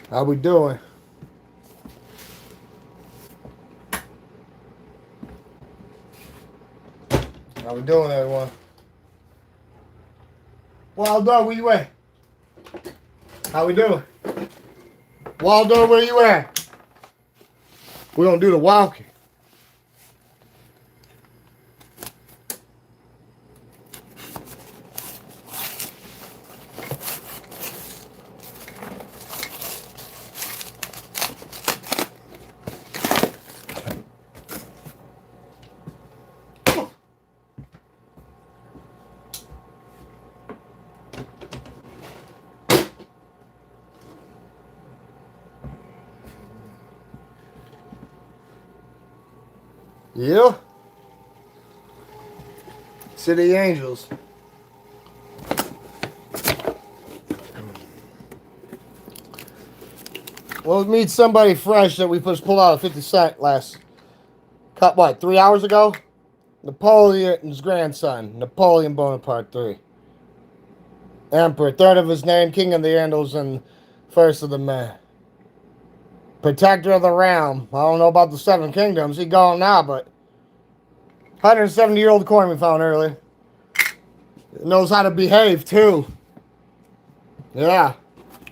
How we doing? How we doing, everyone? Waldo, where you at? How we doing? Waldo, where you at? We're gonna do the walking. Yeah? City Angels. Well, let's meet somebody fresh that we just pulled out of 50 Cent last, cut what, 3 hours ago? Napoleon's grandson, Napoleon Bonaparte III. Emperor, third of his name, king of the Andals, and first of the men. Protector of the realm. I don't know about the Seven Kingdoms. He gone now, but 170-year-old coin we found earlier. Knows how to behave, too. Yeah.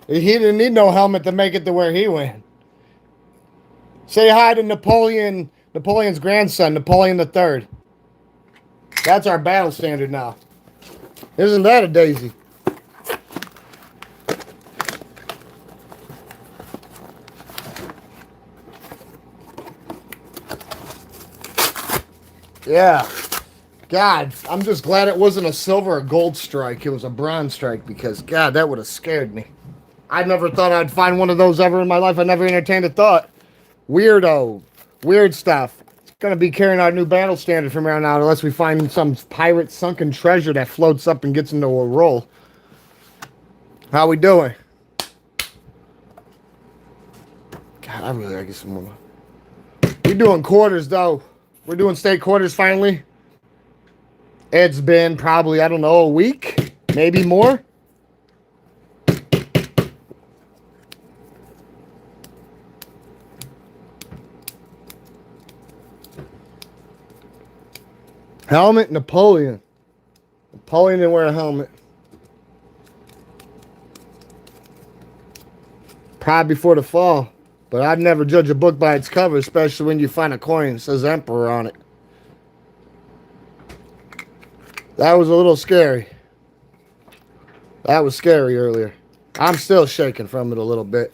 He didn't need no helmet to make it to where he went. Say hi to Napoleon's grandson, Napoleon III. That's our battle standard now. Isn't that a daisy? Yeah. God, I'm just glad it wasn't a silver or gold strike. It was a bronze strike because, God, that would have scared me. I never thought I'd find one of those ever in my life. I never entertained a thought. Weirdo. Weird stuff. It's going to be carrying our new battle standard from here on out unless we find some pirate sunken treasure that floats up and gets into a roll. How we doing? God, I really gotta get some more. We're doing quarters, though. We're doing state quarters finally. It's been probably, I don't know, a week? Maybe more? Helmet, Napoleon. Napoleon didn't wear a helmet. Probably before the fall. But I'd never judge a book by its cover, especially when you find a coin that says Emperor on it. That was a little scary. That was scary earlier. I'm still shaking from it a little bit.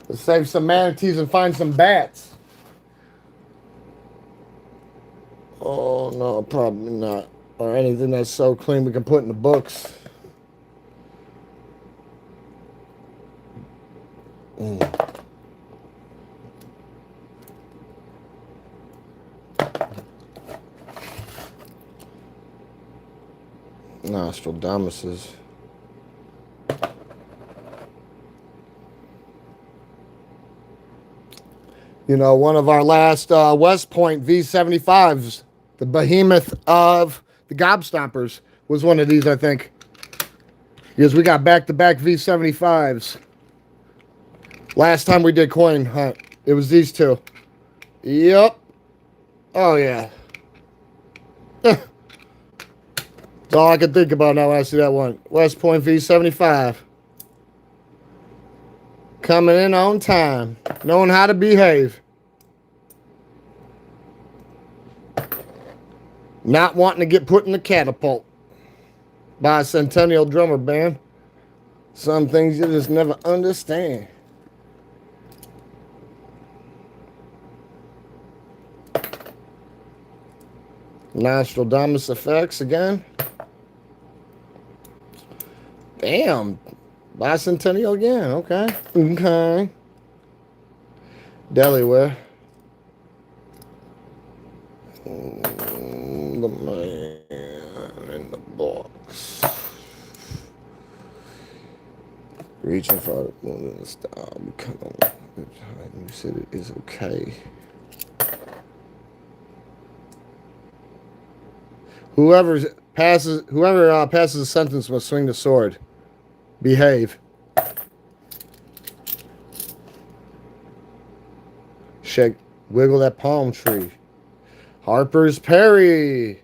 Let's save some manatees and find some bats. Oh, no, probably not. Or anything that's so clean we can put in the books. Nostradamuses. You know, one of our last West Point V75s, the behemoth of the Gobstompers, was one of these, I think. Because we got back-to-back V75s. Last time we did coin hunt, it was these two. Yep. Oh, yeah. That's all I can think about now when I see that one. West Point V75. Coming in on time. Knowing how to behave. Not wanting to get put in the catapult by a Centennial drummer band. Some things you just never understand. Nostradamus effects again. Damn. Bicentennial again. Okay. Okay. Delaware. The man in the box. Reaching for more than a style. Come on. You said it is okay. Whoever passes a sentence must swing the sword. Behave. Shake, wiggle that palm tree. Harper's Perry.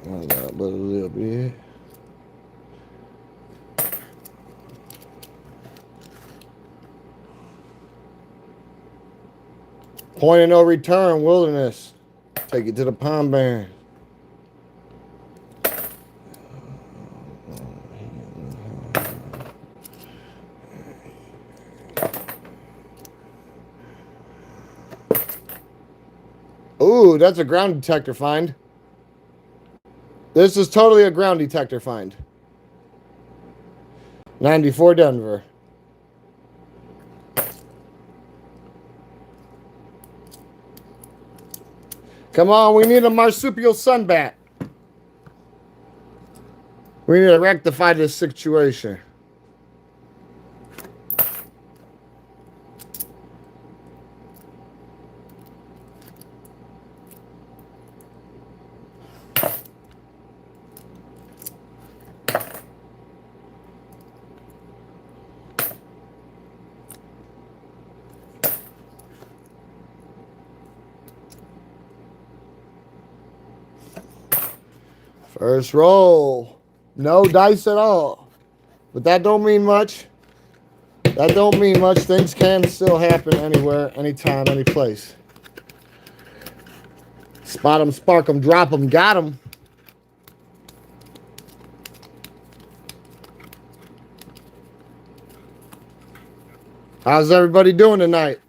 Not but a little bit. Point of no return, wilderness. Take it to the pond band. Ooh, that's a ground detector find. This is totally a ground detector find. 94 Denver. Come on, we need a marsupial sunbat. We need to rectify this situation. First roll. No dice at all. But that don't mean much. That don't mean much. Things can still happen anywhere, anytime, any place. Spot them, spark them, drop them, got them. How's everybody doing tonight?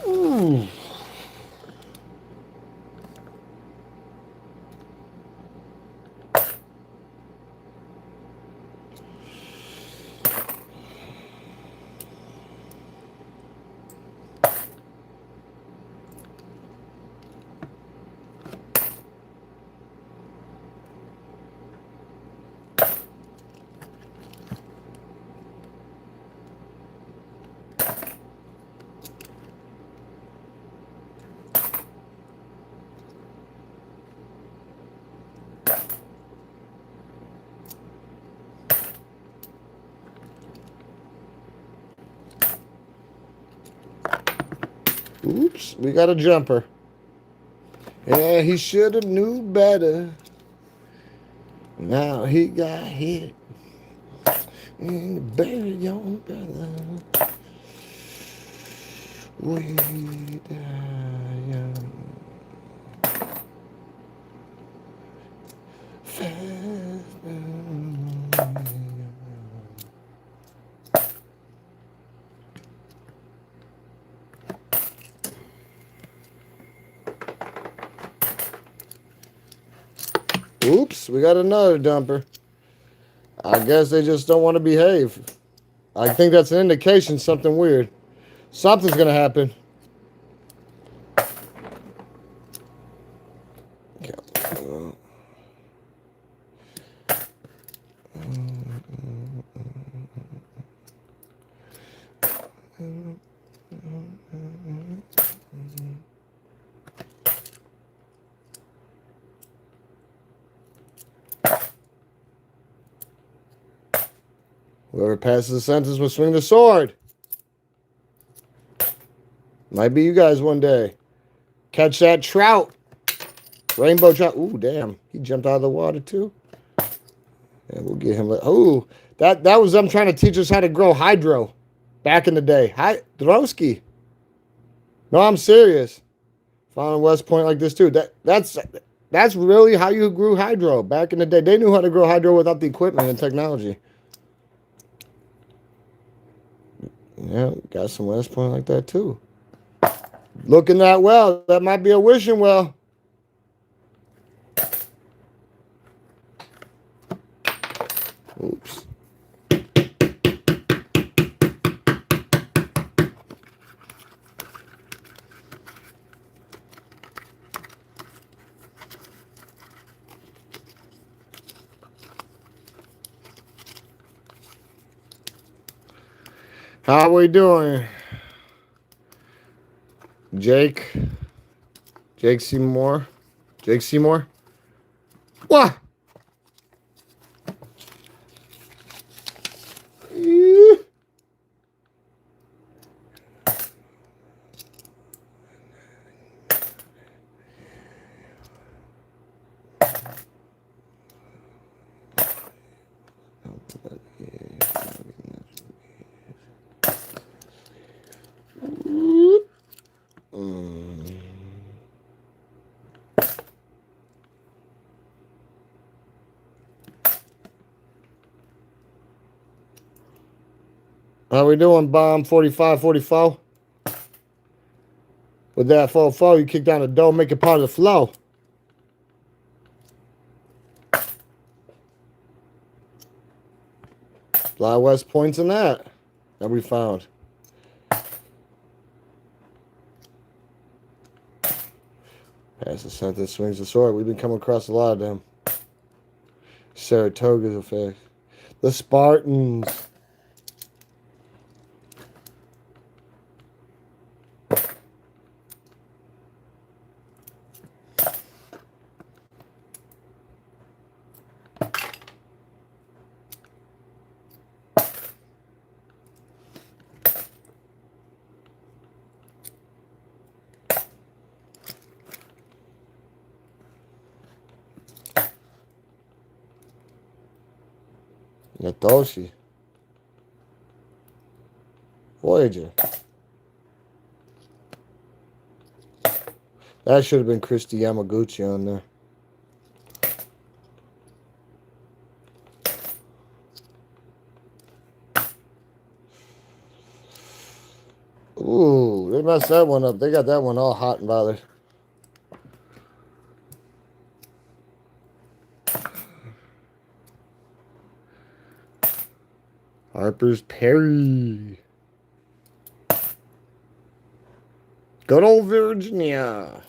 Ooh. Oops, we got a jumper. Yeah, he should have knew better. Now he got hit. And bury your brother. We die fast. Oops, we got another dumper. I guess they just don't want to behave. I think that's an indication something weird. Something's going to happen. Whoever passes the sentence will swing the sword. Might be you guys one day. Catch that trout. Rainbow trout. Ooh, damn. He jumped out of the water too. Yeah, we'll get him. Ooh, that was them trying to teach us how to grow hydro back in the day. Hydrowski. No, I'm serious. Found in West Point like this too. That's really how you grew hydro back in the day. They knew how to grow hydro without the equipment and technology. Yeah, got some West Point like that too. Looking that well. That might be a wishing well. Oops. How we doing? Jake Seymour? Jake Seymour? What? How we doing, Bomb 4544? With that 4-4, you kick down the door, make it part of the flow. A lot of West points in that we found. Pass the sentence, swings the sword. We've been coming across a lot of them. Saratoga's effect. The Spartans. Natoshi. Voyager. That should have been Christy Yamaguchi on there. Ooh, they messed that one up. They got that one all hot and bothered. Harper's Perry. Good old Virginia.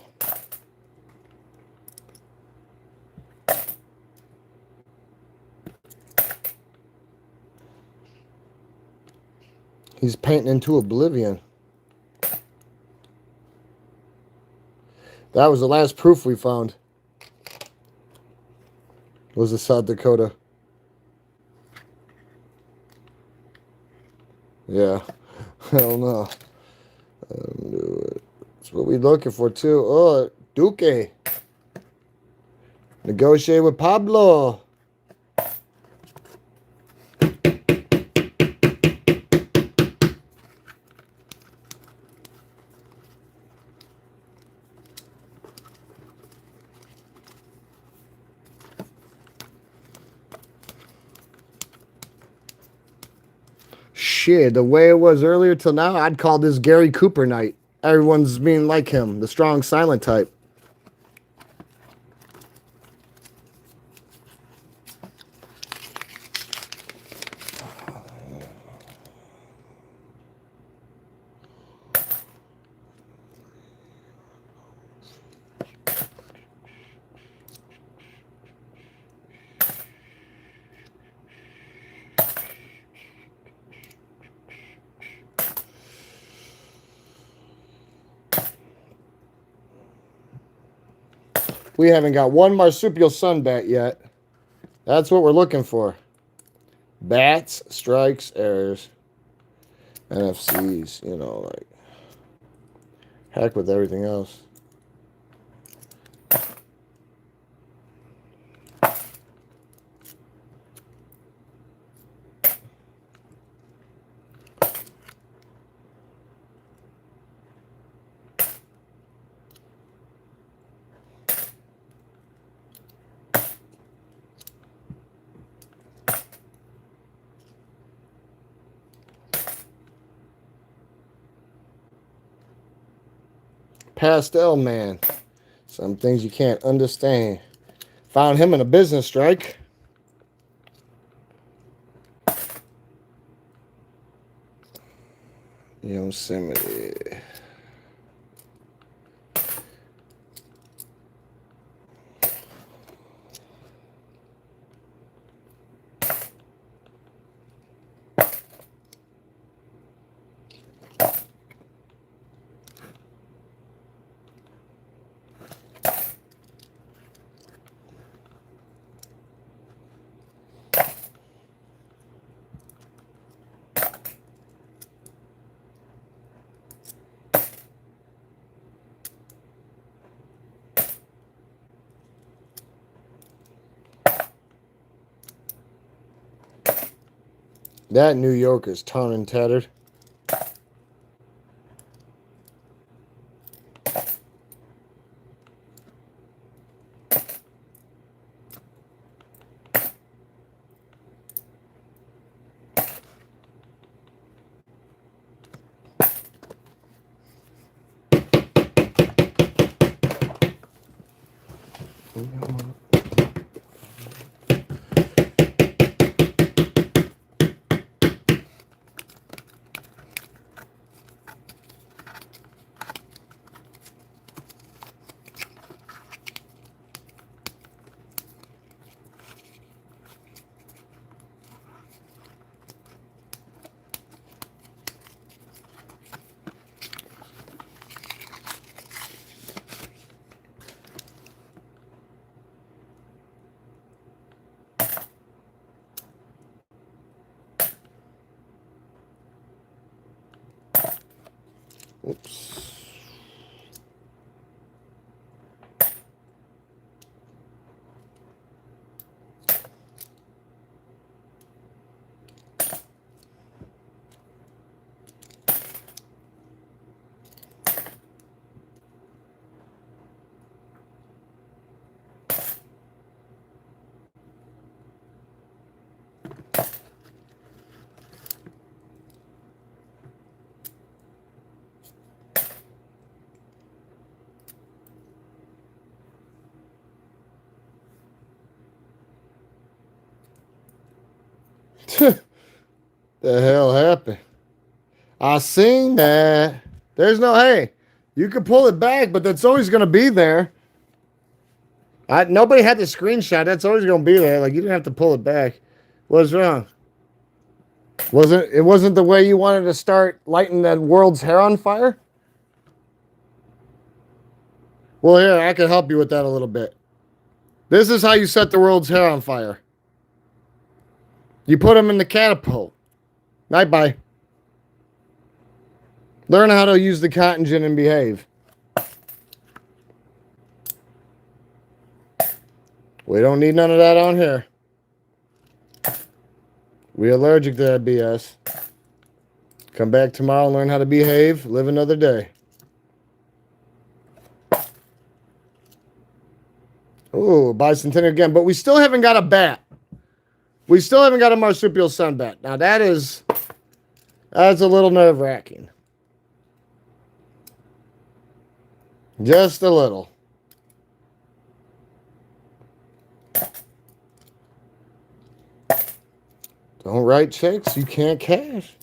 He's painting into oblivion. That was the last proof we found. Was the South Dakota. Yeah. Hell no. That's what we're looking for, too. Oh, Duque. Negotiate with Pablo. Shit, the way it was earlier till now, I'd call this Gary Cooper night. Everyone's being like him, the strong silent type. We haven't got one marsupial sun bat yet. That's what we're looking for. Bats, strikes, errors, NFCs, you know, like, heck with everything else. Pastel Man. Some things you can't understand. Found him in a business strike. Yosemite. That New York is torn and tattered. Oops. The hell happened? I seen that. There's no, hey, you can pull it back, but that's always going to be there. Nobody had the screenshot. That's always going to be there. Like, you didn't have to pull it back. What's wrong? It wasn't the way you wanted to start lighting that world's hair on fire? Well, here, I can help you with that a little bit. This is how you set the world's hair on fire. You put them in the catapult. Bye-bye. Learn how to use the cotton gin and behave. We don't need none of that on here. We allergic to that BS. Come back tomorrow and learn how to behave. Live another day. Ooh, bicentennial again. But we still haven't got a bat. We still haven't got a marsupial sun bat. Now that's a little nerve-wracking. Just a little. Don't write checks you can't cash.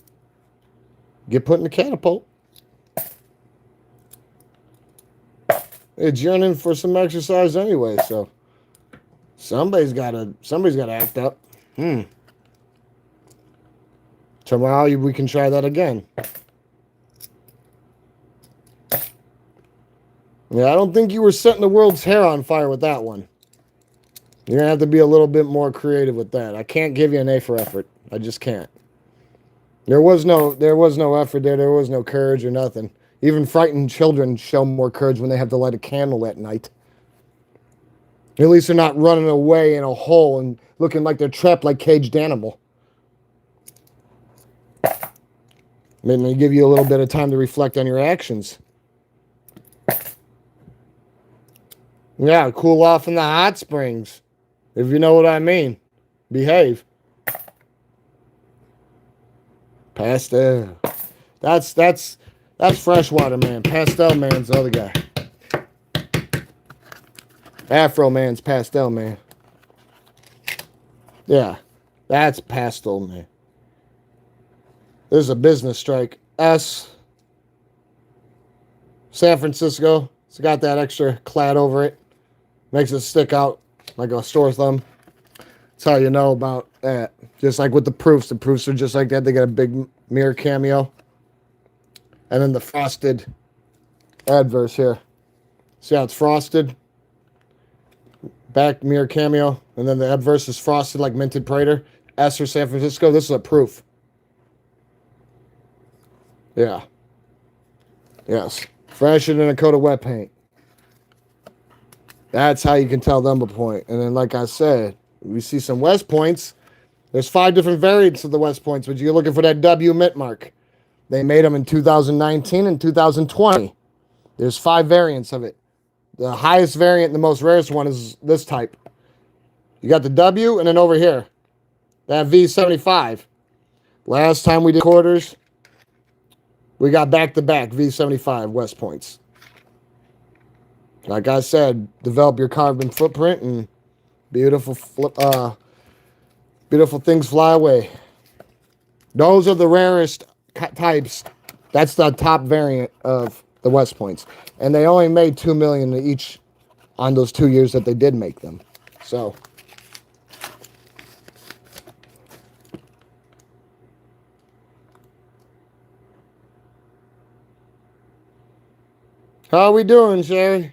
Get put in the catapult. It's yearning for some exercise anyway, so somebody's gotta act up. Tomorrow we can try that again. Yeah, I don't think you were setting the world's hair on fire with that one. You're gonna have to be a little bit more creative with that. I can't give you an A for effort. I just can't. There was no effort there. There was no courage or nothing. Even frightened children show more courage when they have to light a candle at night. At least they're not running away in a hole and looking like they're trapped like caged animal. Maybe they give you a little bit of time to reflect on your actions. Yeah, cool off in the hot springs. If you know what I mean. Behave. Pastel. That's Freshwater Man. Pastel Man's the other guy. Afro Man's Pastel Man. Yeah, that's Pastel Man. There's a business strike. S San Francisco. It's got that extra clad over it. Makes it stick out like a sore thumb. That's how you know about that. Just like with the proofs. The proofs are just like that. They got a big mirror cameo. And then the frosted adverse here. See how it's frosted? Back mirror cameo. And then the adverse is frosted like Minted Prater. S for San Francisco. This is a proof. Yeah. Yes. Fresher than a coat of wet paint. That's how you can tell them a point. And then, like I said, we see some West Points. There's 5 different variants of the West Points, but you're looking for that W mint mark. They made them in 2019 and 2020. There's 5 variants of it. The highest variant and the most rarest one is this type. You got the W, and then over here, that V75. Last time we did quarters, we got back-to-back V75 West Points. Like I said, develop your carbon footprint and beautiful things fly away. Those are the rarest types. That's the top variant of the West Points. And they only made 2 million each on those 2 years that they did make them. So how are we doing, Sherry?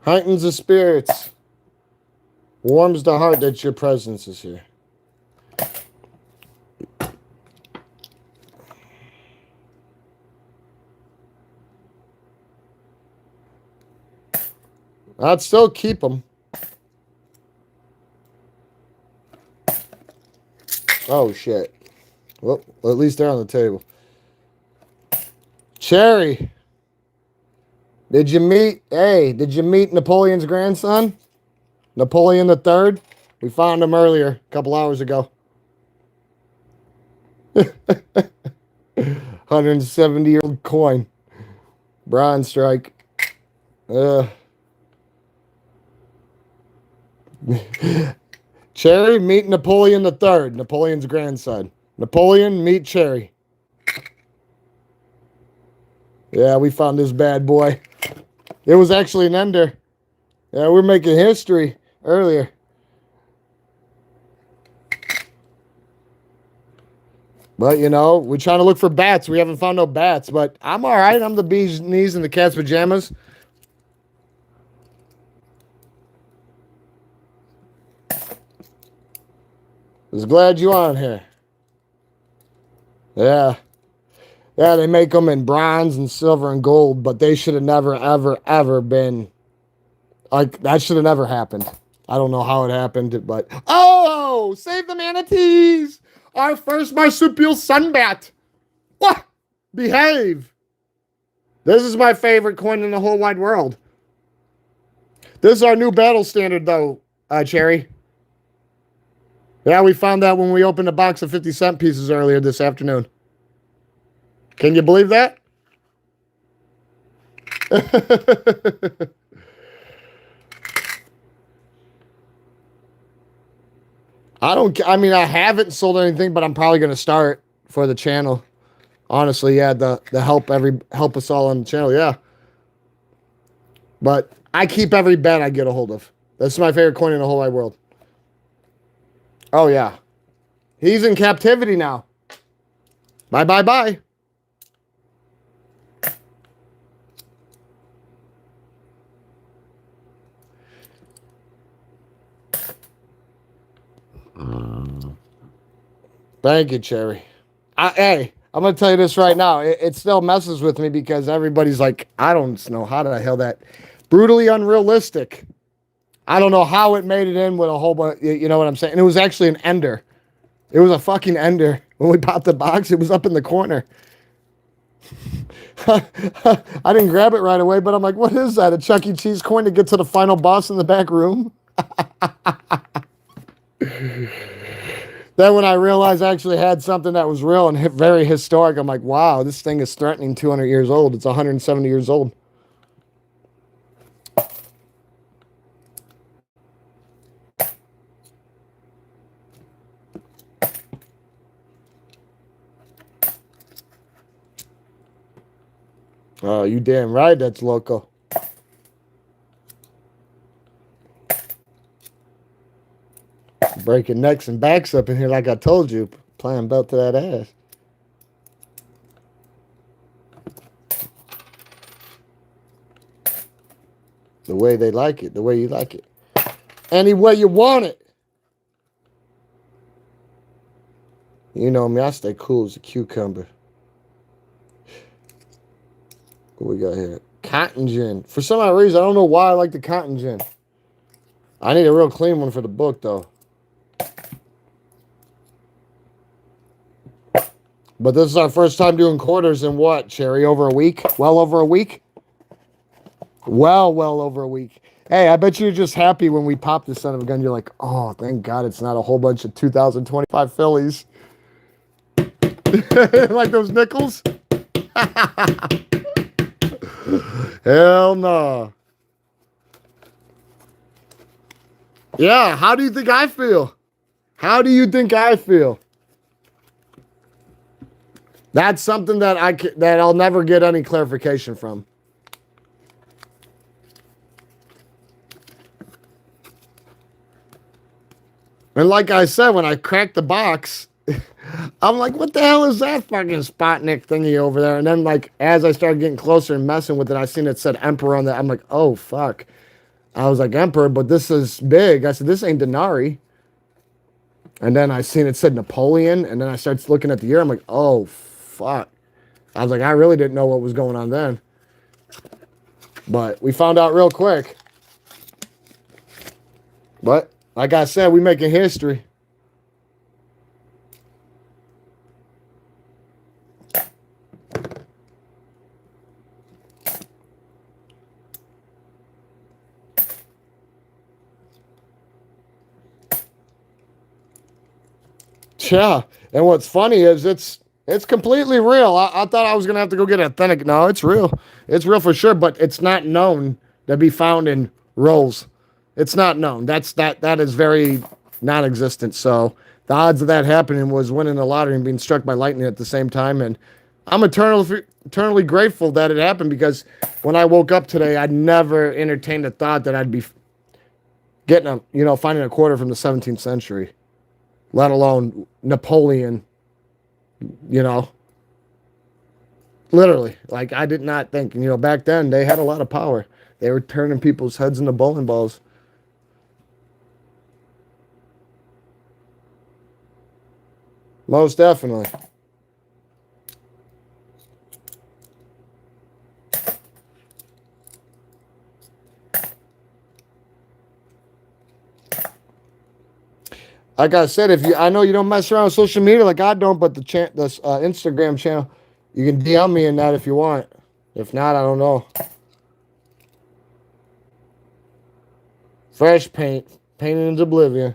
Heightens the spirits. Warms the heart that your presence is here. I'd still keep them. Oh, shit. Well, at least they're on the table. Cherry. Did you meet Napoleon's grandson? Napoleon III? We found him earlier, a couple hours ago. 170-year-old coin. Bronze strike. Cherry, meet Napoleon III, Napoleon's grandson. Napoleon, meet Cherry. Yeah, we found this bad boy. It was actually an ender. Yeah, we're making history earlier. But, you know, we're trying to look for bats. We haven't found no bats, but I'm all right. I'm the bee's knees and the cat's pajamas. Was glad you on here. Yeah. Yeah, they make them in bronze and silver and gold, but they should have never, ever, ever been... Like, that should have never happened. I don't know how it happened, but... Oh! Save the manatees! Our first marsupial sunbat! What? Behave! This is my favorite coin in the whole wide world. This is our new battle standard, though, Cherry. Yeah, we found that when we opened a box of 50-cent pieces earlier this afternoon. Can you believe that? I haven't sold anything, but I'm probably going to start for the channel. Honestly, yeah, the help us all on the channel, yeah. But I keep every bet I get a hold of. That's my favorite coin in the whole wide world. Oh, yeah. He's in captivity now. Bye, bye, bye. Thank you, Cherry. Hey, I'm going to tell you this right now. It still messes with me because everybody's like, I don't know how the hell that... Brutally unrealistic. I don't know how it made it in with a whole bunch... You know what I'm saying? And it was actually an ender. It was a fucking ender. When we popped the box, it was up in the corner. I didn't grab it right away, but I'm like, what is that? A Chuck E. Cheese coin to get to the final boss in the back room? Then when I realized I actually had something that was real and very historic, I'm like, wow, this thing is threatening 200 years old. It's 170 years old. Oh, you damn right that's local. Breaking necks and backs up in here like I told you. Playing belt to that ass. The way they like it. The way you like it. Any way you want it. You know me, I stay cool as a cucumber. What we got here? Cotton gin. For some odd reason, I don't know why I like the cotton gin. I need a real clean one for the book, though. But this is our first time doing quarters in what, Cherry? Over a week? Well over a week? Well over a week. Hey, I bet you're just happy when we pop this son of a gun. You're like, oh, thank God it's not a whole bunch of 2025 Phillies. Like those nickels? Hell no. Yeah, how do you think I feel? How do you think I feel? That's something that I'll never get any clarification from. And like I said, when I cracked the box, I'm like, what the hell is that fucking Sputnik thingy over there? And then, like, as I started getting closer and messing with it, I seen it said Emperor on that. I'm like, oh, fuck. I was like, Emperor, but this is big. I said, this ain't Denari. And then I seen it said Napoleon. And then I started looking at the year. I'm like, oh, fuck. I was like, I really didn't know what was going on then. But we found out real quick. But, like I said, we making history. Yeah, and what's funny is it's completely real. I thought I was gonna have to go get authentic. No, it's real. It's real for sure, but it's not known to be found in rolls. It's not known. That is very non-existent. So the odds of that happening was winning the lottery and being struck by lightning at the same time. And I'm eternally grateful that it happened, because when I woke up today, I never entertained the thought that I'd be getting finding a quarter from the 17th century. Let alone Napoleon, literally. Like, I did not think, back then they had a lot of power. They were turning people's heads into bowling balls. Most definitely. Like I said, I know you don't mess around with social media like I don't, but the Instagram channel, you can DM me in that if you want. If not, I don't know. Fresh paint, painted into oblivion.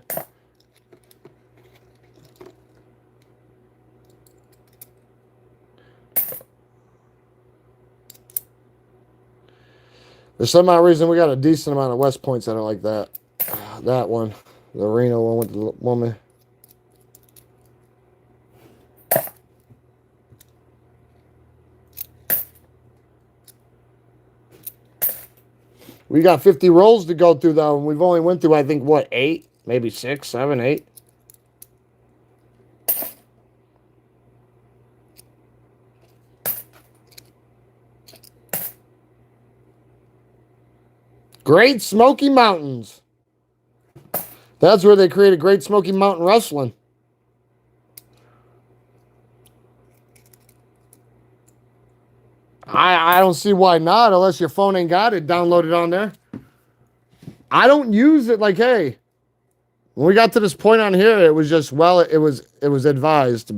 There's some odd reason we got a decent amount of West Points that are like that. That one. The Reno one with the woman. We got 50 rolls to go through, though, and we've only went through, I think, what, 8? Maybe 6, 7, 8? Great Smoky Mountains. That's where they created Great Smoky Mountain Wrestling. I don't see why not, unless your phone ain't got it downloaded on there. I don't use it like, hey, when we got to this point on here, it was just, it was advised,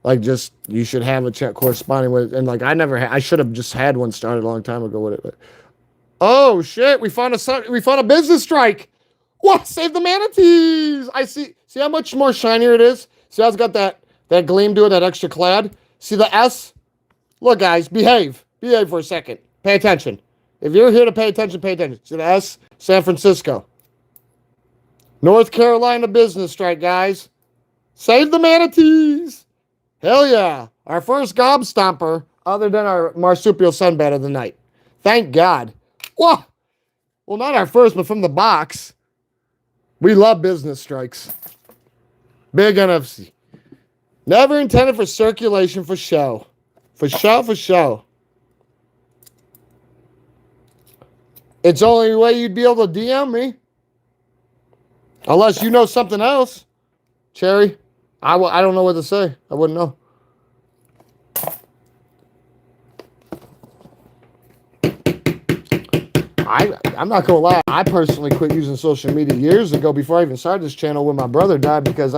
like, just, you should have a chat corresponding with it. And, like, I should have just had one started a long time ago with it. But, oh, shit, we found a business strike. What? Save the manatees. I see how much more shinier it is? See how it's got that gleam to it, that extra clad? See the S? Look, guys, behave. Behave for a second. Pay attention. If you're here to pay attention, pay attention. See the S? San Francisco. North Carolina business strike, guys. Save the manatees. Hell yeah. Our first gob stomper other than our marsupial sunbat of the night. Thank God. Whoa. Well, not our first, but from the box. We love business strikes. Big NFC. Never intended for circulation for show. For show. It's the only way you'd be able to DM me. Unless you know something else. Cherry, I don't know what to say. I wouldn't know. I'm not going to lie. I personally quit using social media years ago before I even started this channel when my brother died because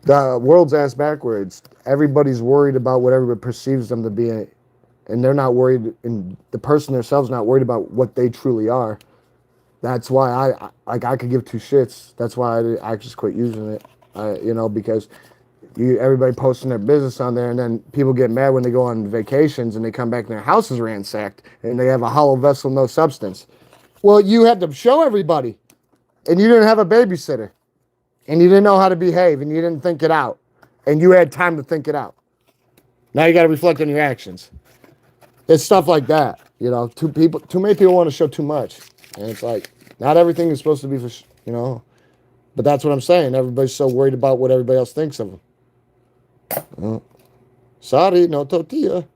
the world's ass backwards. Everybody's worried about what everybody perceives them to be, and they're not worried, and the person themselves not worried about what they truly are. That's why I could give two shits. That's why I just quit using it, because everybody posting their business on there, and then people get mad when they go on vacations and they come back and their house is ransacked and they have a hollow vessel, no substance. Well, you had to show everybody, and you didn't have a babysitter, and you didn't know how to behave, and you didn't think it out, and you had time to think it out. Now you got to reflect on your actions. It's stuff like that, Too many people want to show too much, and it's like not everything is supposed to be for. But that's what I'm saying. Everybody's so worried about what everybody else thinks of them. Sorry, no tortilla.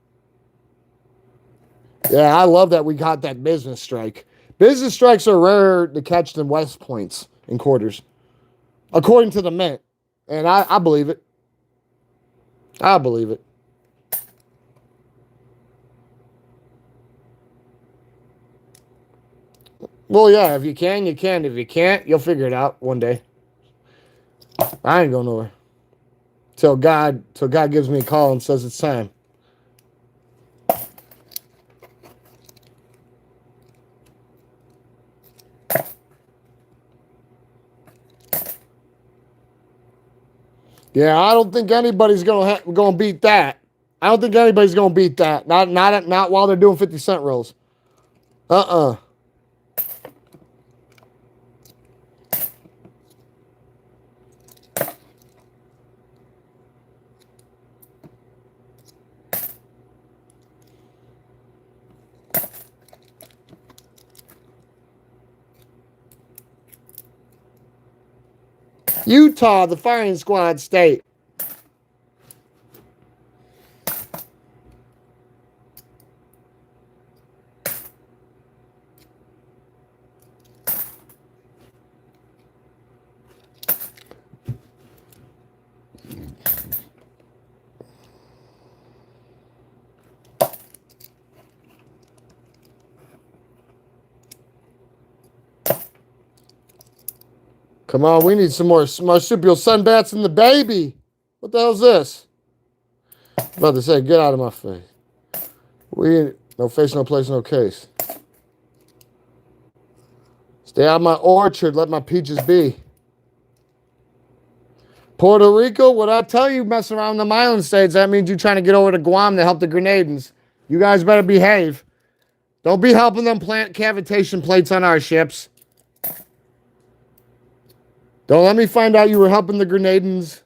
Yeah, I love that we got that business strike. Business strikes are rarer to catch than West Points in quarters, according to the Mint. And I believe it. I believe it. Well, yeah, if you can, you can. If you can't, you'll figure it out one day. I ain't going nowhere. Till God gives me a call and says it's time. Yeah, I don't think anybody's gonna beat that. I don't think anybody's gonna beat that. Not while they're doing 50 cent rolls. Utah, the firing squad state. Come on, we need some more marsupial sunbats in the baby. What the hell's this? I'm about to say, get out of my face. No face, no place, no case. Stay out of my orchard. Let my peaches be. Puerto Rico, what I tell you, messing around the island states, that means you're trying to get over to Guam to help the Grenadans. You guys better behave. Don't be helping them plant cavitation plates on our ships. Don't let me find out you were helping the Grenadans.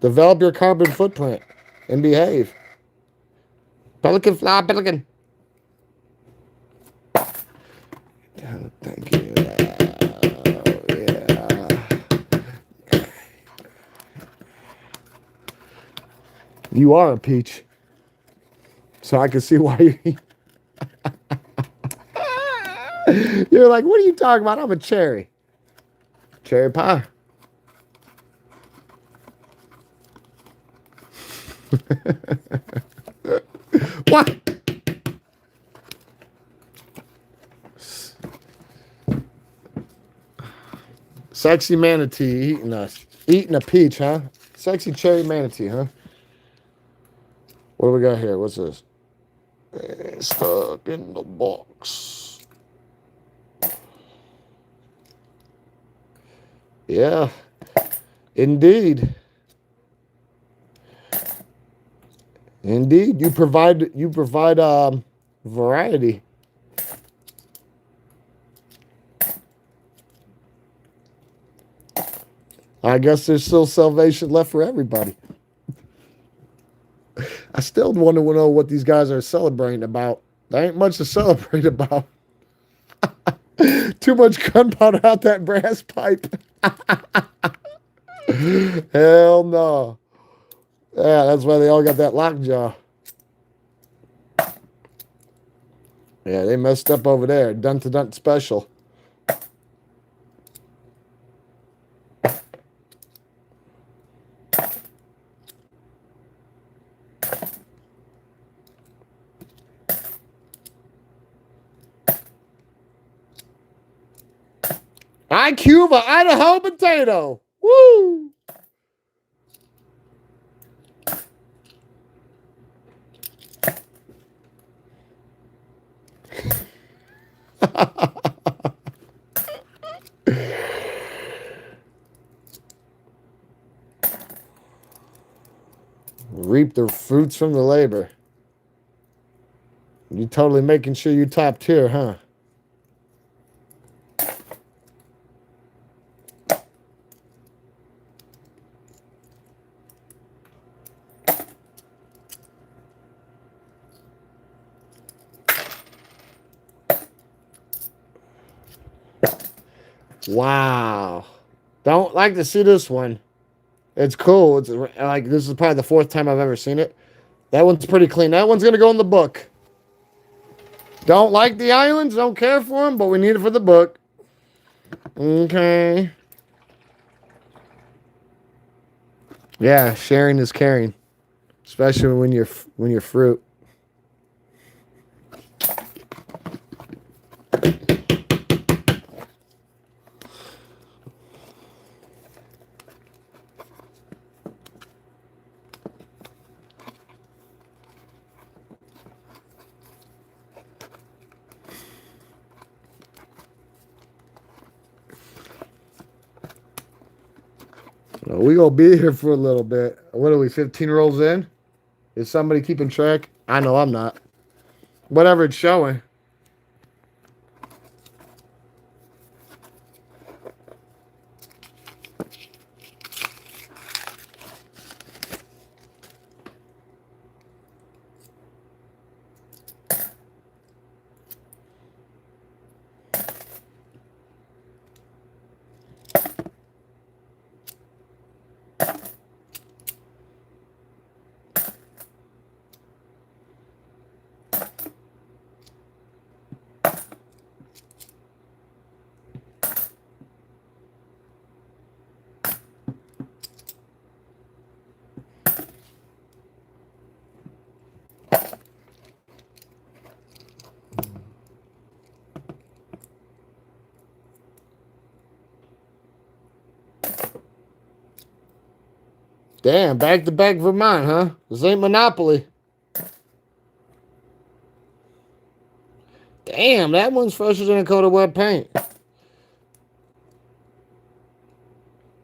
Develop your carbon footprint and behave. Pelican fly, pelican. Thank you. Yeah. You are a peach. So I can see why you're like, what are you talking about? I'm a cherry. Cherry pie. What? Sexy manatee eating a peach, huh? Sexy cherry manatee, huh? What do we got here? What's this? Stuck in the box. Yeah, indeed. Indeed, you provide variety. I guess there's still salvation left for everybody. I still want to know what these guys are celebrating about. There ain't much to celebrate about. Too much gunpowder out that brass pipe. Hell no. Yeah, that's why they all got that lockjaw. Yeah, they messed up over there. Dun to dun special. I Cuba, Idaho potato. Woo! Reap the fruits from the labor. You totally making sure you top tier, huh? Wow. Don't like to see this one. It's cool. It's like this is probably the fourth time I've ever seen it. That one's pretty clean. That one's gonna go in the book. Don't like the islands, don't care for them, but we need it for the book. Okay. Yeah, sharing is caring, especially when you're fruit. We gonna be here for a little bit. What are we, 15 rolls in? Is somebody keeping track? I know I'm not. Whatever it's showing. Damn, back to back Vermont, huh? This ain't Monopoly. Damn, that one's fresher than a coat of wet paint.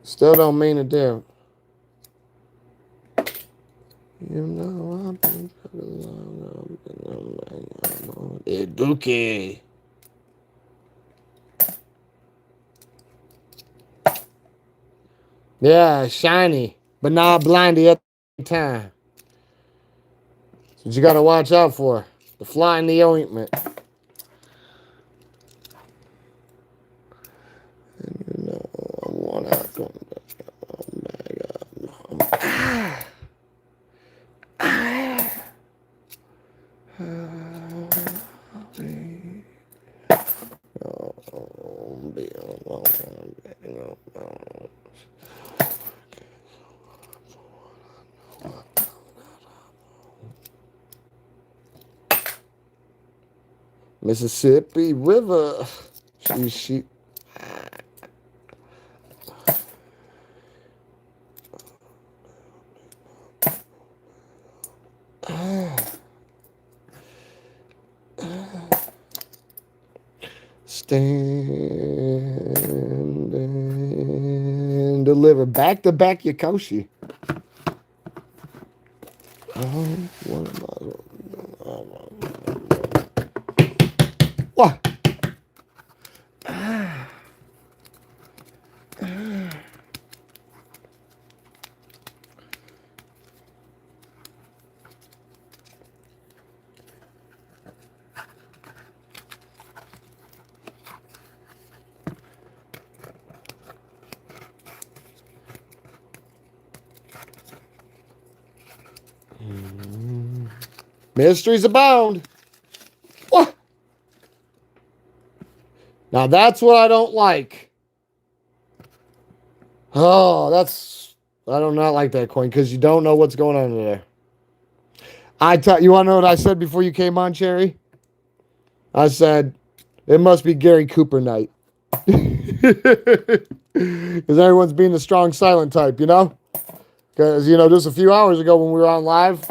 Still don't mean a damn. You know I've been Dookie. Yeah, shiny, but not blindy at the time. That's what you gotta watch out for. The fly in the ointment. And you know, I wanna go Mississippi River. She. Stand and deliver. Back to back Yokoshi. What? Mysteries abound. What? Now that's what I don't like. Oh, I do not like that coin because you don't know what's going on in there. You want to know what I said before you came on, Cherry? I said, it must be Gary Cooper night. Because everyone's being the strong, silent type, you know? Because, just a few hours ago when we were on live,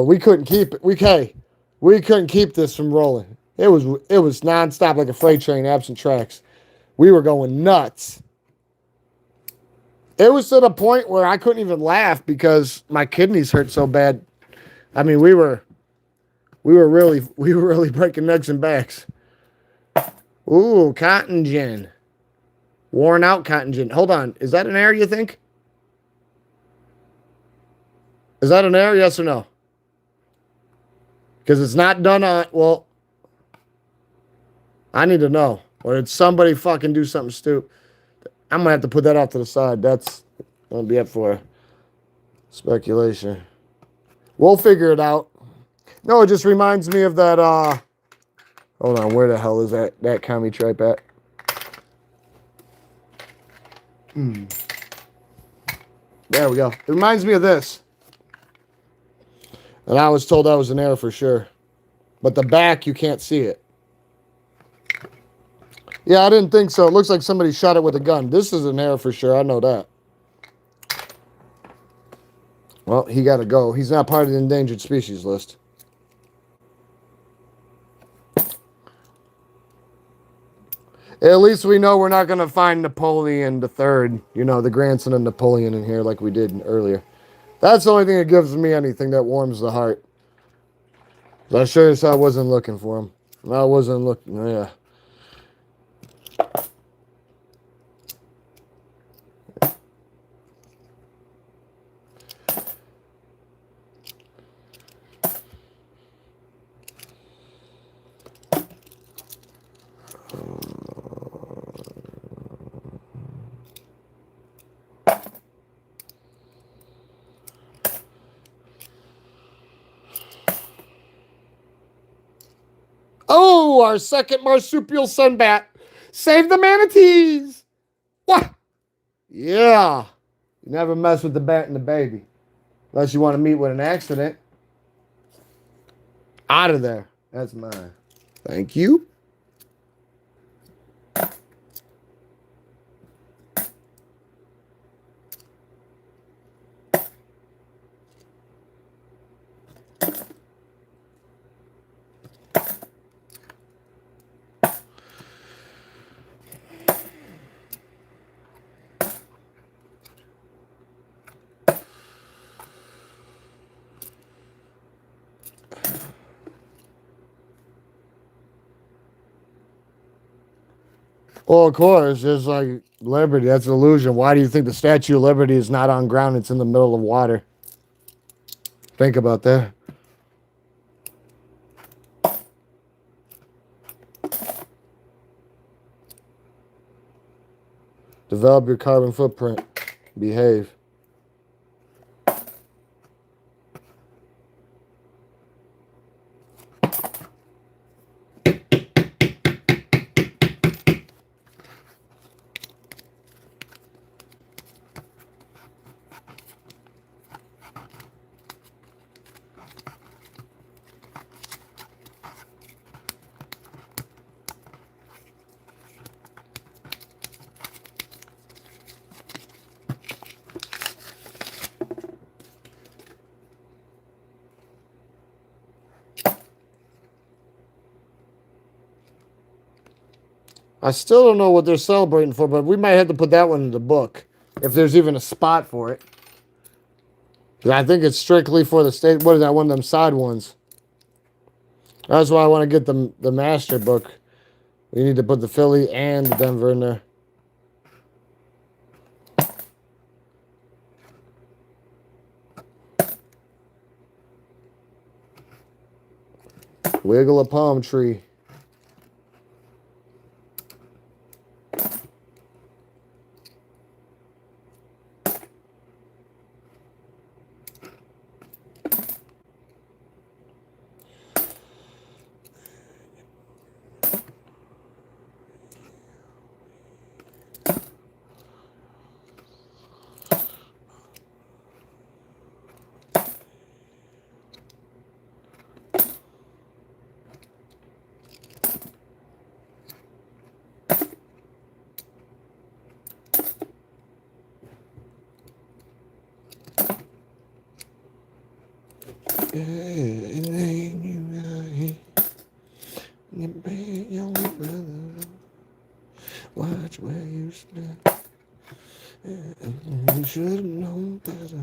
we couldn't keep it. We couldn't keep this from rolling. It was nonstop like a freight train, absent tracks. We were going nuts. It was to the point where I couldn't even laugh because my kidneys hurt so bad. I mean, we were really breaking necks and backs. Ooh, cotton gin. Worn out cotton gin. Hold on. Is that an error, you think? Is that an error, yes or no? Because it's not done on, well, I need to know. Or did somebody fucking do something stupid? I'm going to have to put that off to the side. That's going to be up for speculation. We'll figure it out. No, it just reminds me of that, hold on, where the hell is that commie tripe at? There we go. It reminds me of this. And I was told that was an error for sure. But the back, you can't see it. Yeah, I didn't think so. It looks like somebody shot it with a gun. This is an error for sure. I know that. Well, he got to go. He's not part of the endangered species list. At least we know we're not going to find Napoleon III, the grandson of Napoleon in here like we did earlier. That's the only thing that gives me anything that warms the heart. I sure as hell wasn't looking for him. I wasn't looking, yeah. Oh, our second marsupial sunbat. Save the manatees. What? Yeah. You never mess with the bat and the baby. Unless you want to meet with an accident. Out of there. That's mine. Thank you. Well, of course, it's like Liberty. That's an illusion. Why do you think the Statue of Liberty is not on ground? It's in the middle of water. Think about that. Develop your carbon footprint. Behave. I still don't know what they're celebrating for, but we might have to put that one in the book if there's even a spot for it. I think it's strictly for the state. What is that? One of them side ones. That's why I want to get the master book. We need to put the Philly and the Denver in there. Wiggle a palm tree. Watch where you step. You should have known better.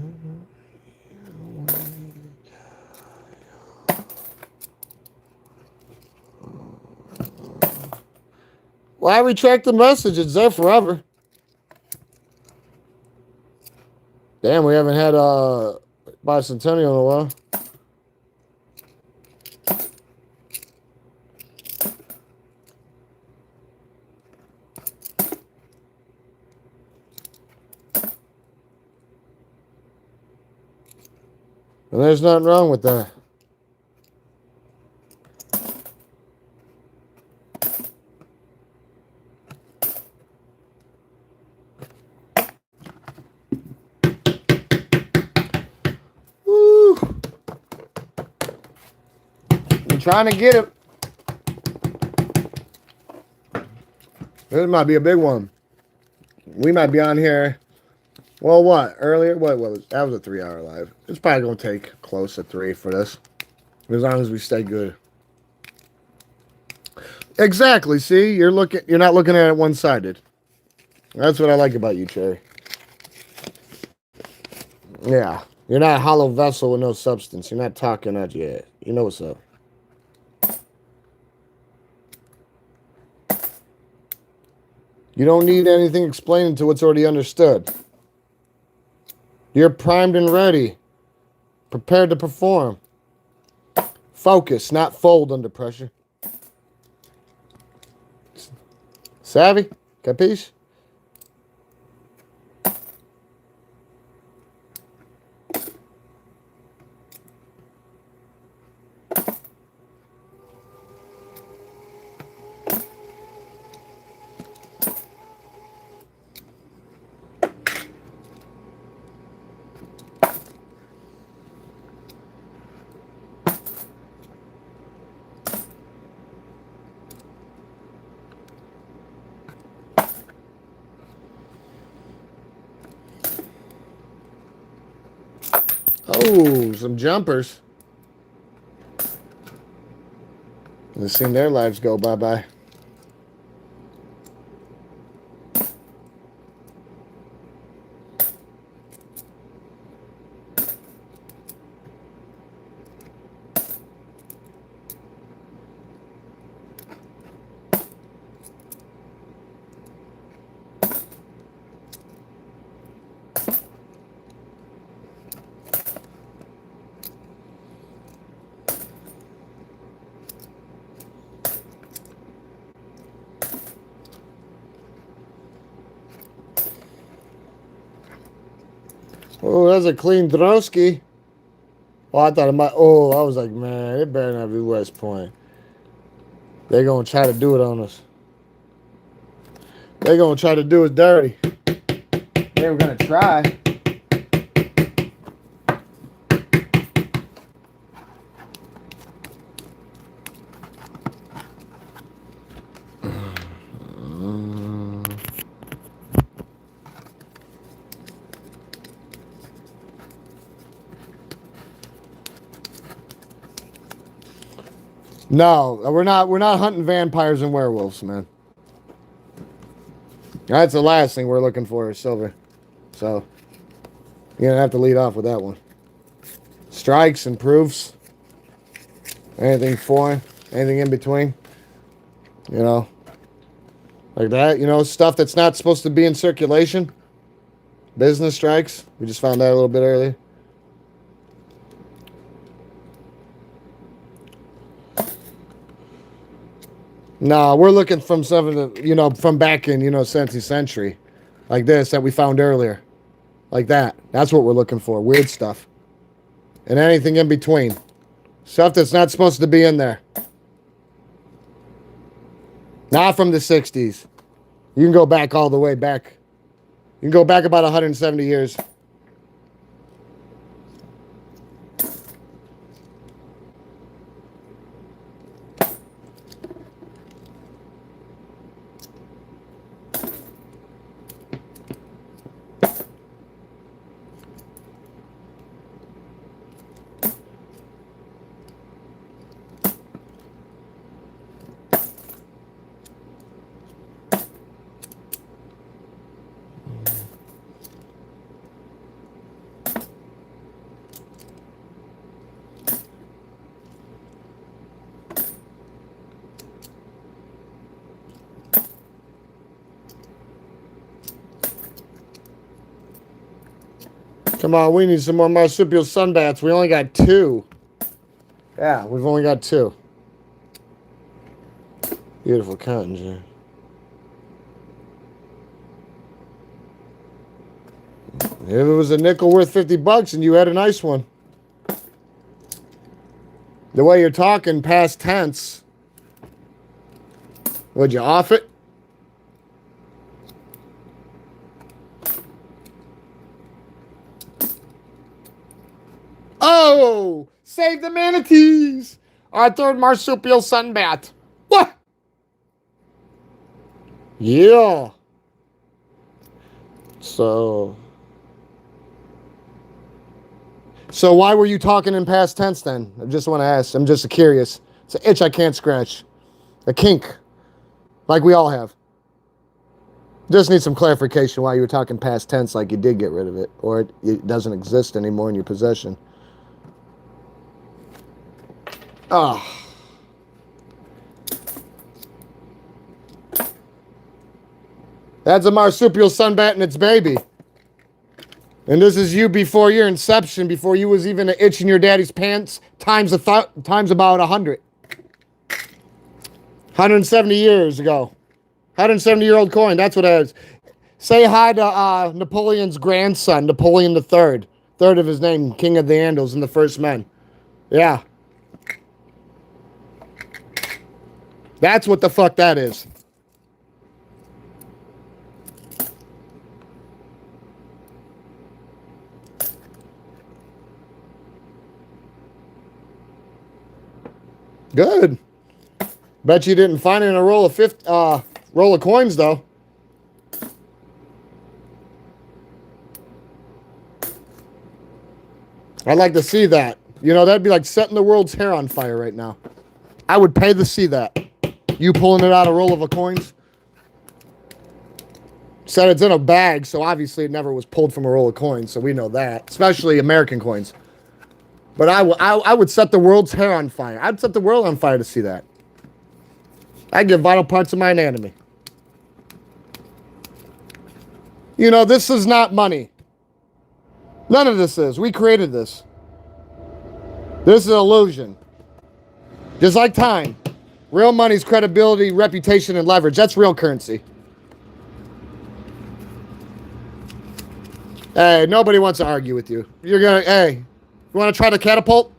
Why retract the message? It's there forever. Damn, we haven't had bicentennial in a while. And there's nothing wrong with that. Woo. I'm trying to get it. This might be a big one. We might be on here. Well, what? Earlier? What was that? Was a 3-hour live. It's probably going to take close to 3 for this. As long as we stay good. Exactly. See, you're not looking at it one-sided. That's what I like about you, Cherry. Yeah. You're not a hollow vessel with no substance. You're not talking at you. You know what's up. You don't need anything explaining to what's already understood. You're primed and ready. Prepared to perform. Focus, not fold under pressure. Savvy? Capiche? Oh, some jumpers. They've seen their lives go bye-bye. Oh, that's a clean Drosky. Oh, I thought it might. Oh, I was like, man, it better not be West Point. They're going to try to do it on us. They're going to try to do it dirty. They were going to try. No, we're not. We're not hunting vampires and werewolves, man. That's the last thing we're looking for is silver. So you're gonna have to lead off with that one. Strikes and proofs. Anything foreign, anything in between. You know, like that. You know, stuff that's not supposed to be in circulation. Business strikes. We just found that a little bit earlier. No, we're looking from from back in, 17th century. Like this that we found earlier. Like that. That's what we're looking for. Weird stuff. And anything in between. Stuff that's not supposed to be in there. Not from the 60s. You can go back all the way back. You can go back about 170 years. Come on, we need some more marsupial sunbats. We only got 2. Yeah, we've only got 2. Beautiful cotton, If it was a nickel worth $50 and you had a nice one. The way you're talking past tense. Would you off it? Oh! Save the manatees! Our third marsupial sunbat. What? Yeah. So why were you talking in past tense then? I just want to ask. I'm just curious. It's an itch I can't scratch. A kink. Like we all have. Just need some clarification why you were talking past tense like you did get rid of it. Or it doesn't exist anymore in your possession. Ah. That's a marsupial sunbat and its baby. And this is you before your inception, before you was even an itch in your daddy's pants, times about 100. 170 years ago. 170-year-old coin, that's what it is. Say hi to Napoleon's grandson, Napoleon III. Third of his name, King of the Andals and the First Men. Yeah. That's what the fuck that is. Good. Bet you didn't find it in a roll of coins though. I'd like to see that. You know, that'd be like setting the world's hair on fire right now. I would pay to see that. You pulling it out of a roll of a coins. Said it's in a bag, so obviously it never was pulled from a roll of coins, so we know that. Especially American coins. But I would set the world's hair on fire. I'd set the world on fire to see that. I'd give vital parts of my anatomy. You know, this is not money. None of this is. We created this. This is an illusion. Just like time. Real money's credibility, reputation, and leverage. That's real currency. Hey, nobody wants to argue with you. Hey, you want to try to catapult?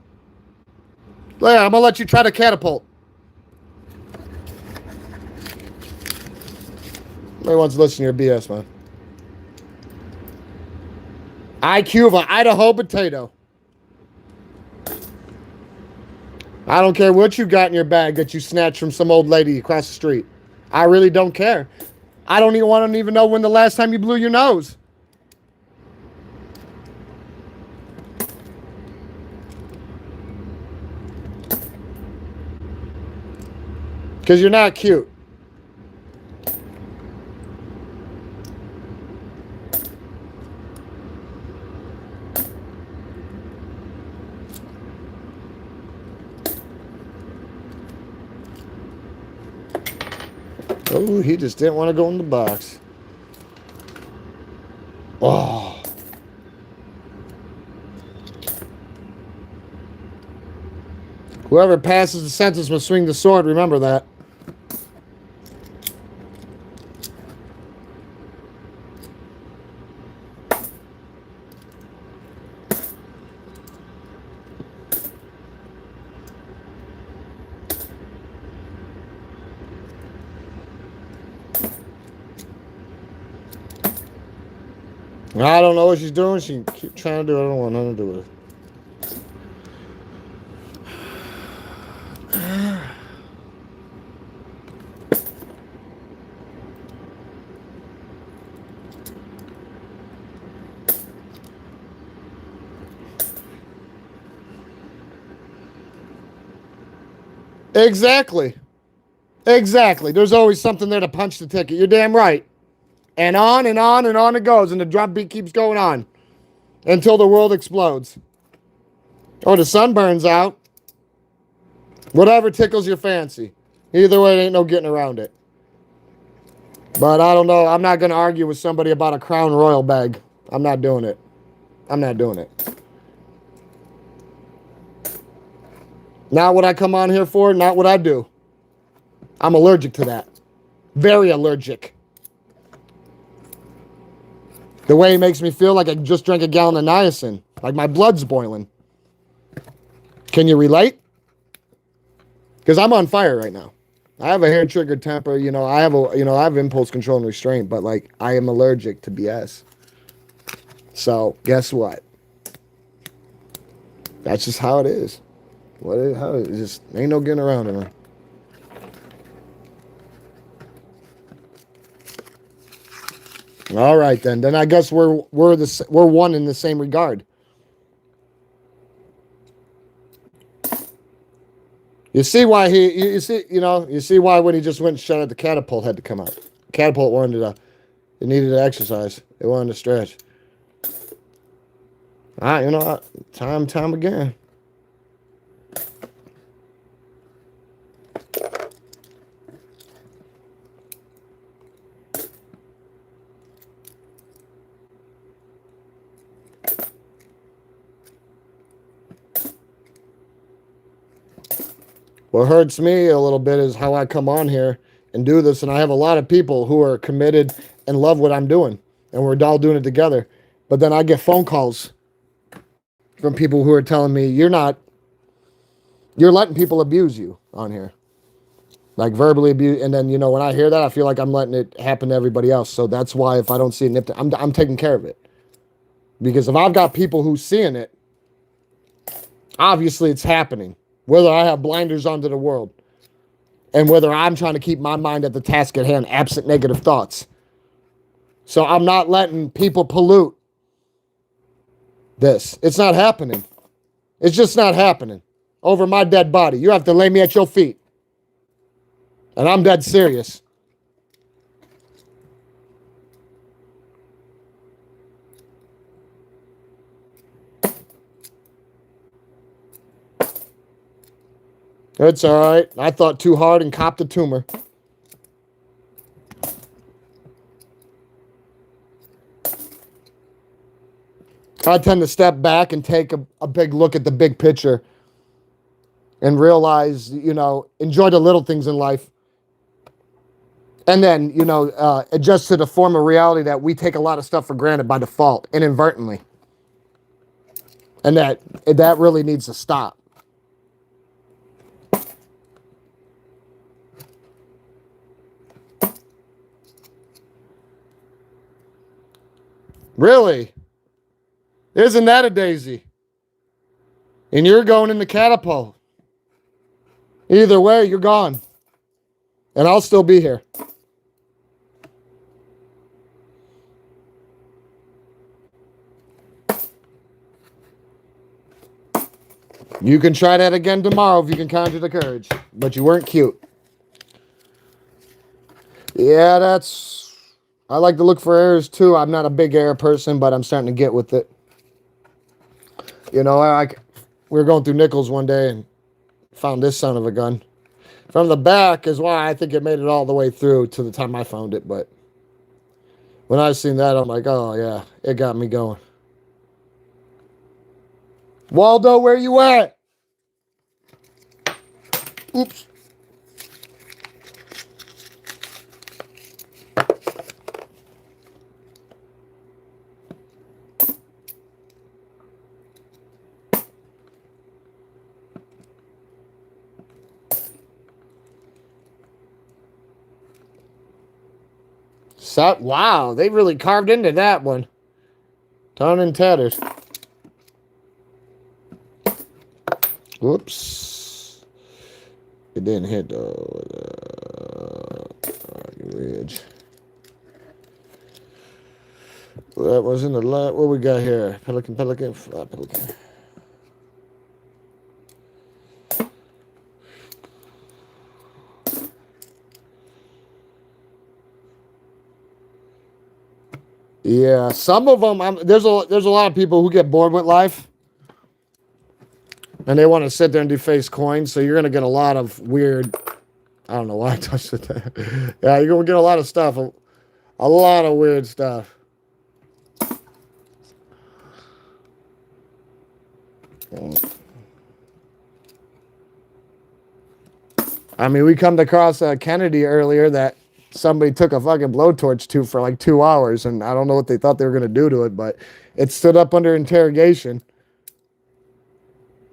Yeah, I'm going to let you try to catapult. Nobody wants to listen to your BS, man. IQ of an Idaho potato. I don't care what you got in your bag that you snatched from some old lady across the street. I really don't care. I don't even want to even know when the last time you blew your nose. Because you're not cute. Oh, he just didn't want to go in the box. Oh. Whoever passes the sentence must swing the sword. Remember that. I don't know what she's doing. She keep trying to do it. I don't want nothing to do with it. Exactly. Exactly. There's always something there to punch the ticket. You're damn right. And on and on and on it goes, and the drum beat keeps going on until the world explodes. Or the sun burns out. Whatever tickles your fancy. Either way, ain't no getting around it. But I don't know. I'm not going to argue with somebody about a Crown Royal bag. I'm not doing it. I'm not doing it. Not what I come on here for, not what I do. I'm allergic to that. Very allergic. The way it makes me feel like I just drank a gallon of niacin. Like my blood's boiling. Can you relate? Because I'm on fire right now. I have a hair-triggered temper. You know, I have impulse control and restraint, but like I am allergic to BS. So guess what? That's just how it is. How it just ain't no getting around it. All right then. Then I guess we're one in the same regard. You see why you see why when he just went and shut it, the catapult had to come out. Catapult it needed to exercise. It wanted to stretch. All right, time again. What hurts me a little bit is how I come on here and do this, and I have a lot of people who are committed and love what I'm doing, and we're all doing it together. But then I get phone calls from people who are telling me you're letting people abuse you on here, like verbally abuse. And then when I hear that, I feel like I'm letting it happen to everybody else. So that's why if I don't see it nipped, I'm taking care of it, because if I've got people who's seeing it, obviously it's happening. Whether I have blinders onto the world and whether I'm trying to keep my mind at the task at hand, absent negative thoughts. So I'm not letting people pollute this. It's not happening. It's just not happening. Over my dead body. You have to lay me at your feet. And I'm dead serious. It's all right. I thought too hard and copped a tumor. I tend to step back and take a big look at the big picture and realize, enjoy the little things in life. And then, adjust to the form of reality that we take a lot of stuff for granted by default, inadvertently. And that really needs to stop. Really? Isn't that a daisy? And you're going in the catapult. Either way, you're gone. And I'll still be here. You can try that again tomorrow if you can conjure the courage. But you weren't cute. Yeah, I like to look for errors too. I'm not a big error person, but I'm starting to get with it. We were going through Nichols one day and found this son of a gun. From the back is why I think it made it all the way through to the time I found it. But when I seen that, I'm like, oh yeah, it got me going. Waldo, where you at? Oops. Wow, they really carved into that one. Torn and tattered. Whoops. It didn't hit the ridge. That was in the lot. What we got here? Pelican, fly pelican. Yeah, some of them. There's a lot of people who get bored with life, and they want to sit there and deface coins. So you're gonna get a lot of weird. I don't know why I touched it. Yeah, you're gonna get a lot of stuff, a lot of weird stuff. I mean, we come across Kennedy earlier that somebody took a fucking blowtorch to for like 2 hours, and I don't know what they thought they were going to do to it, but it stood up under interrogation.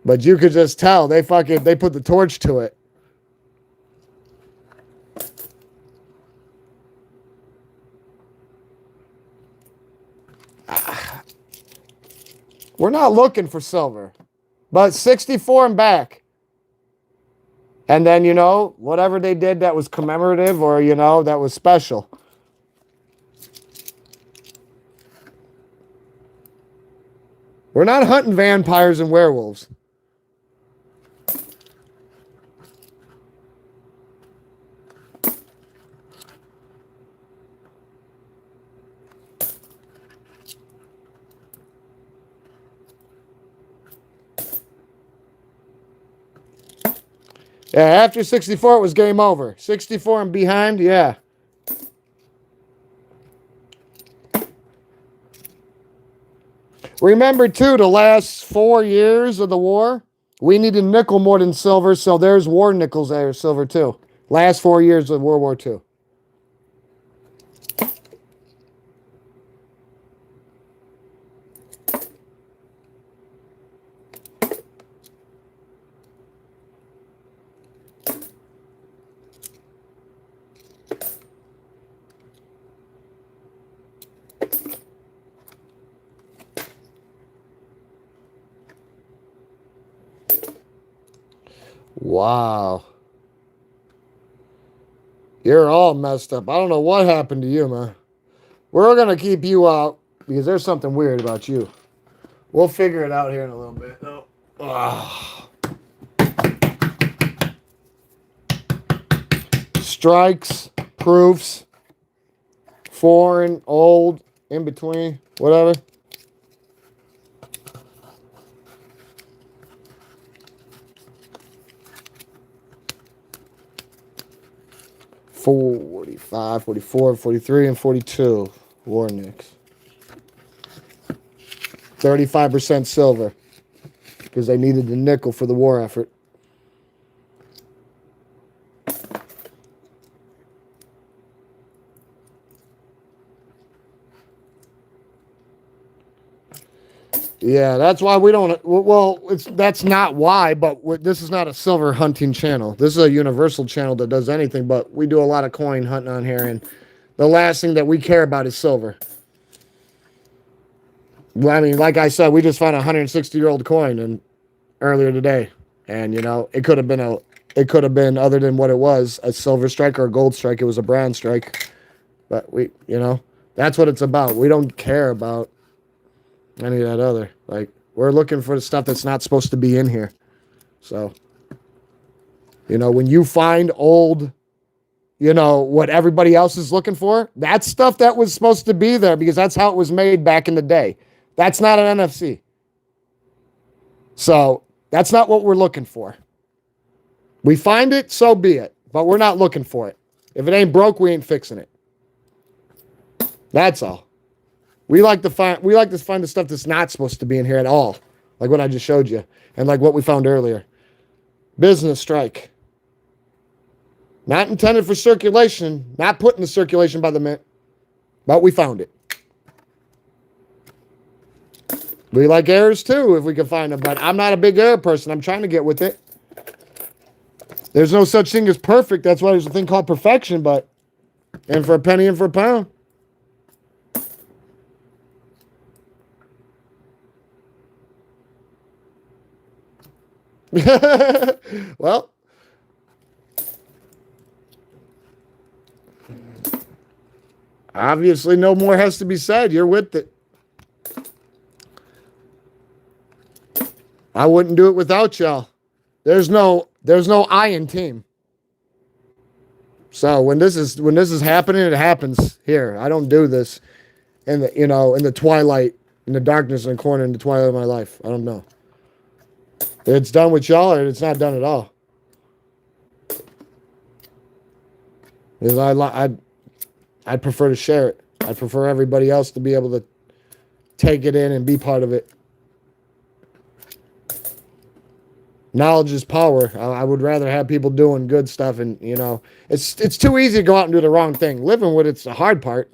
But you could just tell they put the torch to it. We're not looking for silver, but 64 and back. And then, you know, whatever they did that was commemorative or, you know, that was special. We're not hunting vampires and werewolves. Yeah, after 64, it was game over. 64 and behind, yeah. Remember, too, the last 4 years of the war, we needed nickel more than silver, so there's war nickels there, silver, too. Last 4 years of World War II. Wow. You're all messed up. I don't know what happened to you, man. We're going to keep you out because there's something weird about you. We'll figure it out here in a little bit. No. Strikes, proofs, foreign, old, in between, whatever. $45, $44, $43, and $42 war nicks. 35% silver because they needed the nickel for the war effort. Yeah, that's why we don't. Well, that's not why, but this is not a silver hunting channel. This is a universal channel that does anything, but we do a lot of coin hunting on here, and the last thing that we care about is silver. Well, I mean, like I said, we just found a 160-year-old coin earlier today, and you know, it could have been other than what it was, a silver strike or a gold strike. It was a bronze strike, but that's what it's about. We don't care about any of that other. Like, we're looking for the stuff that's not supposed to be in here. So, you know, when you find old, you know, what everybody else is looking for, that's stuff that was supposed to be there because that's how it was made back in the day. That's not an NFC. So, that's not what we're looking for. We find it, so be it. But we're not looking for it. If it ain't broke, we ain't fixing it. That's all. We like to find the stuff that's not supposed to be in here at all. Like what I just showed you. And like what we found earlier. Business strike. Not intended for circulation. Not put in the circulation by the mint. But we found it. We like errors too, if we can find them. But I'm not a big error person. I'm trying to get with it. There's no such thing as perfect. That's why there's a thing called perfection. But in for a penny, in for a pound. Well, obviously no more has to be said. You're with it. I wouldn't do it without y'all. There's no I in team. So when this is happening, it happens here. I don't do this in the twilight, in the darkness and corner in the twilight of my life. I don't know. It's done with y'all, or it's not done at all. Because I'd prefer to share it. I prefer everybody else to be able to take it in and be part of it. Knowledge is power. I would rather have people doing good stuff, and it's too easy to go out and do the wrong thing. Living with it's the hard part.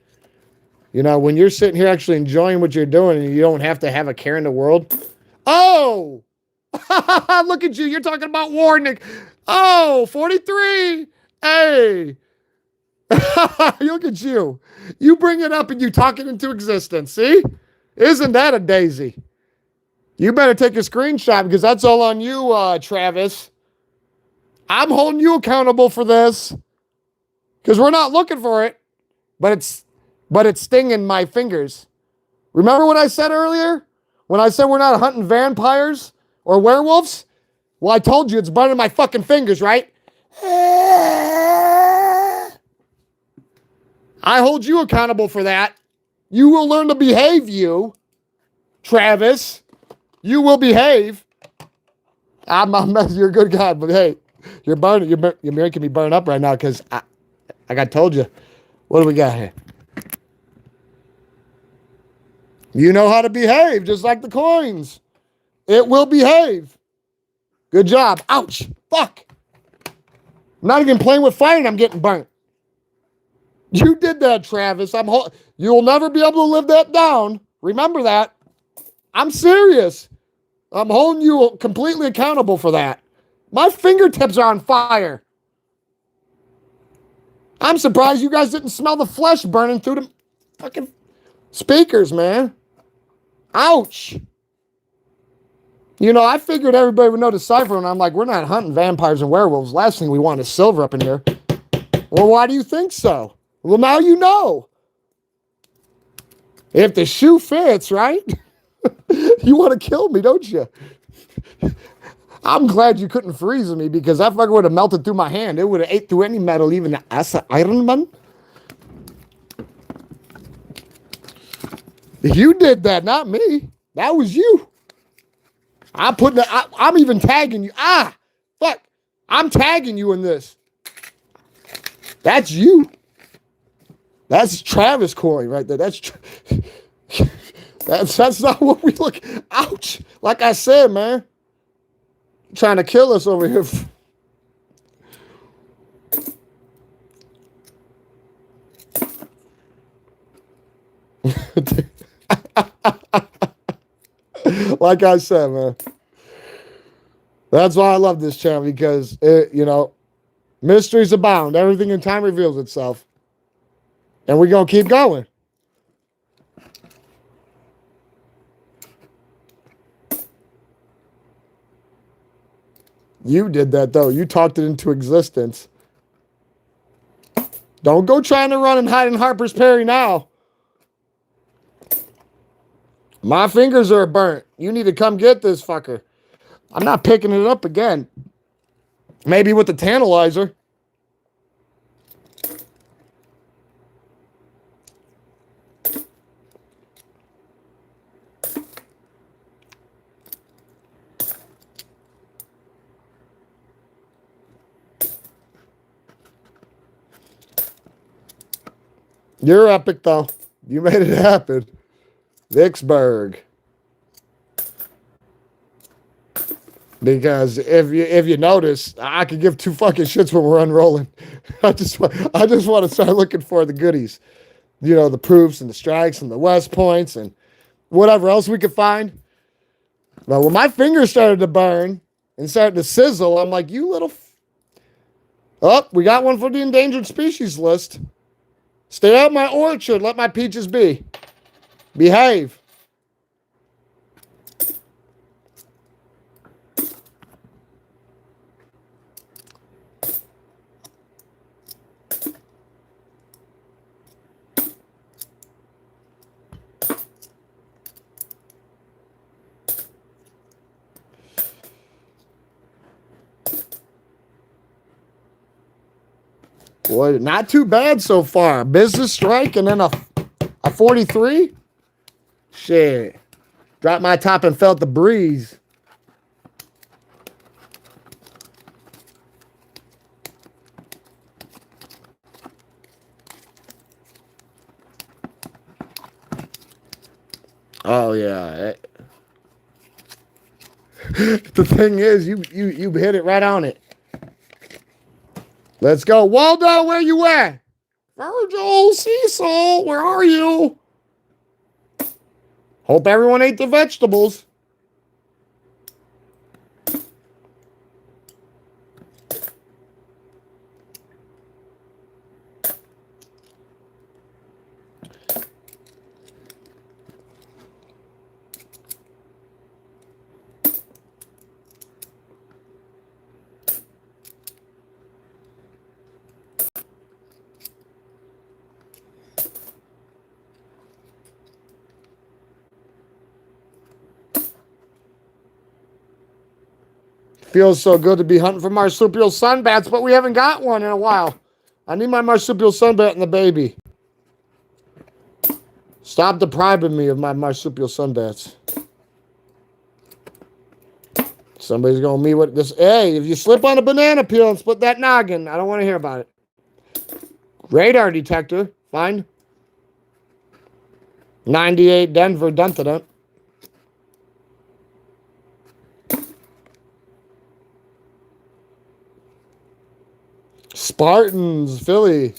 When you're sitting here actually enjoying what you're doing, and you don't have to have a care in the world. Oh, look at you! You're talking about war, Nick. Oh, 43. Hey, look at you. You bring it up and you talk it into existence. See, isn't that a daisy? You better take a screenshot because that's all on you, Travis. I'm holding you accountable for this because we're not looking for it, but it's stinging my fingers. Remember what I said earlier? When I said we're not hunting vampires or werewolves? Well, I told you it's burning my fucking fingers, right? I hold you accountable for that. You will learn to behave, you, Travis. You will behave. You're a good guy, but hey, you're making me burn up right now because I told you. What do we got here? You know how to behave, just like the coins. It will behave. Good job. Ouch. Fuck. I'm not even playing with fire and I'm getting burnt. You did that, Travis. You'll never be able to live that down. Remember that. I'm serious. I'm holding you completely accountable for that. My fingertips are on fire. I'm surprised you guys didn't smell the flesh burning through the fucking speakers, man. Ouch. I figured everybody would know the cipher, and I'm like, we're not hunting vampires and werewolves. Last thing we want is silver up in here. Well, why do you think so? Well, now you know. If the shoe fits, right? You want to kill me, don't you? I'm glad you couldn't freeze me because that fucker would have melted through my hand. It would have ate through any metal, even the Iron Man. You did that, not me. That was you. I'm even tagging you. Fuck. I'm tagging you in this. That's you. That's Travis Coin right there. That's not what we look. Ouch. Like I said, man. Trying to kill us over here. Like I said, man. That's why I love this channel because, mysteries abound. Everything in time reveals itself. And we're going to keep going. You did that, though. You talked it into existence. Don't go trying to run and hide in Harper's Perry now. My fingers are burnt. You need to come get this fucker. I'm not picking it up again. Maybe with the tantalizer. You're epic, though. You made it happen. Vicksburg. Because if you notice, I could give two fucking shits when we're unrolling. I just want to start looking for the goodies. The proofs and the strikes and the West points and whatever else we could find. But when my fingers started to burn and started to sizzle, I'm like, you little... Oh, we got one for the endangered species list. Stay out of my orchard. Let my peaches be. Behave. Boy, not too bad so far. Business strike and then a 43. Shit. Dropped my top and felt the breeze. Oh, yeah. The thing is, you hit it right on it. Let's go. Waldo, where you at? Virgil, Cecil, where are you? Hope everyone ate the vegetables. Feels so good to be hunting for marsupial sunbats, but we haven't got one in a while. I need my marsupial sunbat and the baby. Stop depriving me of my marsupial sunbats. Somebody's going to meet with this. Hey, if you slip on a banana peel and split that noggin, I don't want to hear about it. Radar detector. Fine. 98 Denver, dun-dun-dun. Spartans, Philly.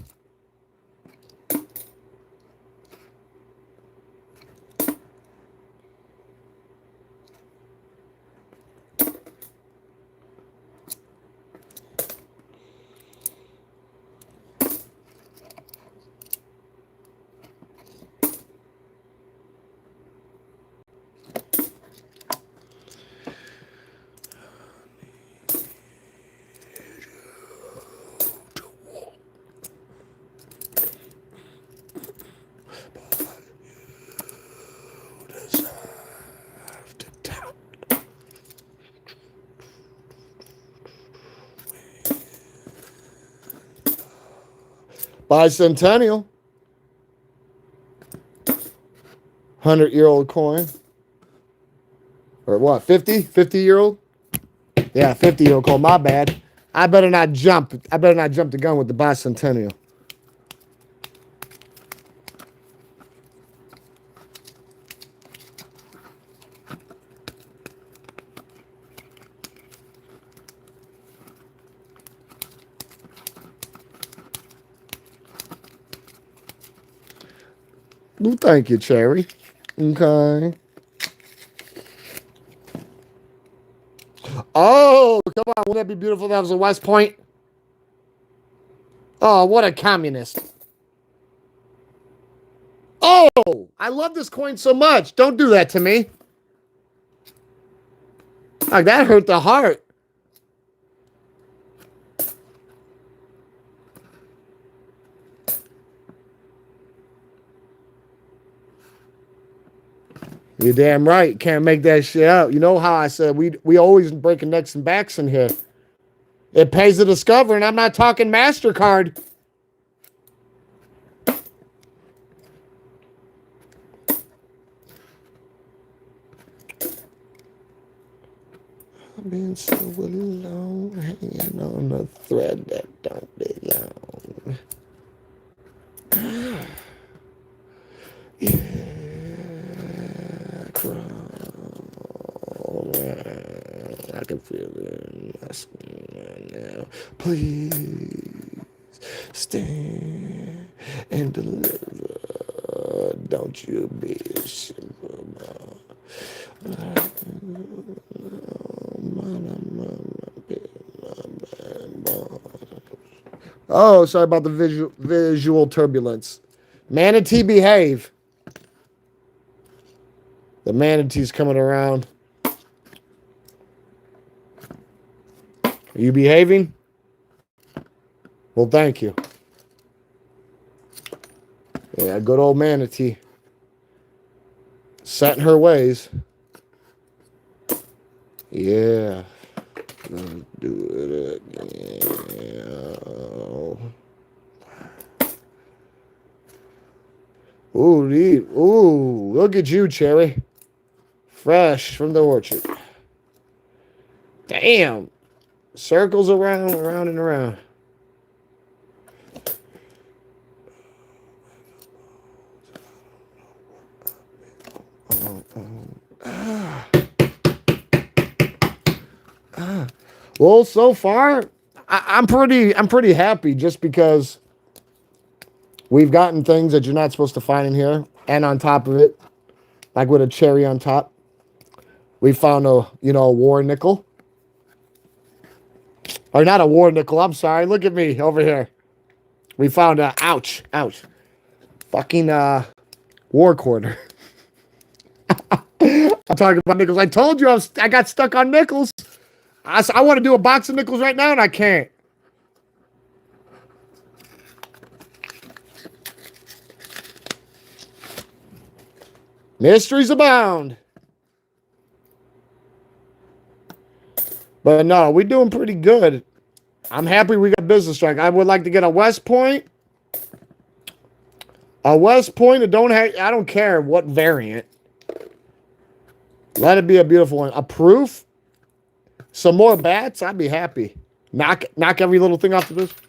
Bicentennial. 100-year-old coin. Or what, 50? 50-year-old? Yeah, 50-year-old coin. My bad. I better not jump the gun with the bicentennial. Well, thank you, Cherry. Okay. Oh, come on. Wouldn't that be beautiful? That was a West Point. Oh, what a communist. Oh, I love this coin so much. Don't do that to me. Like, that hurt the heart. You're damn right. Can't make that shit up. You know how I said we always breaking necks and backs in here. It pays to discover, and I'm not talking MasterCard. I've been so alone, hanging on a thread that don't belong. Yeah, I can feel it in my skin right now. Please stand and deliver. Don't you be a simple Oh, sorry about the visual turbulence. Manatee, behave. The manatee's coming around. Are you behaving? Well, thank you. Yeah, good old manatee. Set in her ways. Yeah. Gonna do it again. Ooh, look at you, Cherry. Fresh from the orchard. Damn. Circles around, around, and around. Well, so far, I'm pretty happy just because we've gotten things that you're not supposed to find in here, and on top of it, like with a cherry on top, we found a war nickel, or not a war nickel. I'm sorry. Look at me over here. We found a ouch, fucking war quarter. I'm talking about nickels. I told you I got stuck on nickels. I want to do a box of nickels right now, and I can't. Mysteries abound. But no, we're doing pretty good. I'm happy we got Business Strike. I would like to get a West Point. A West Point that I don't care what variant. Let it be a beautiful one. A proof. Some more bats. I'd be happy. Knock every little thing off the booth.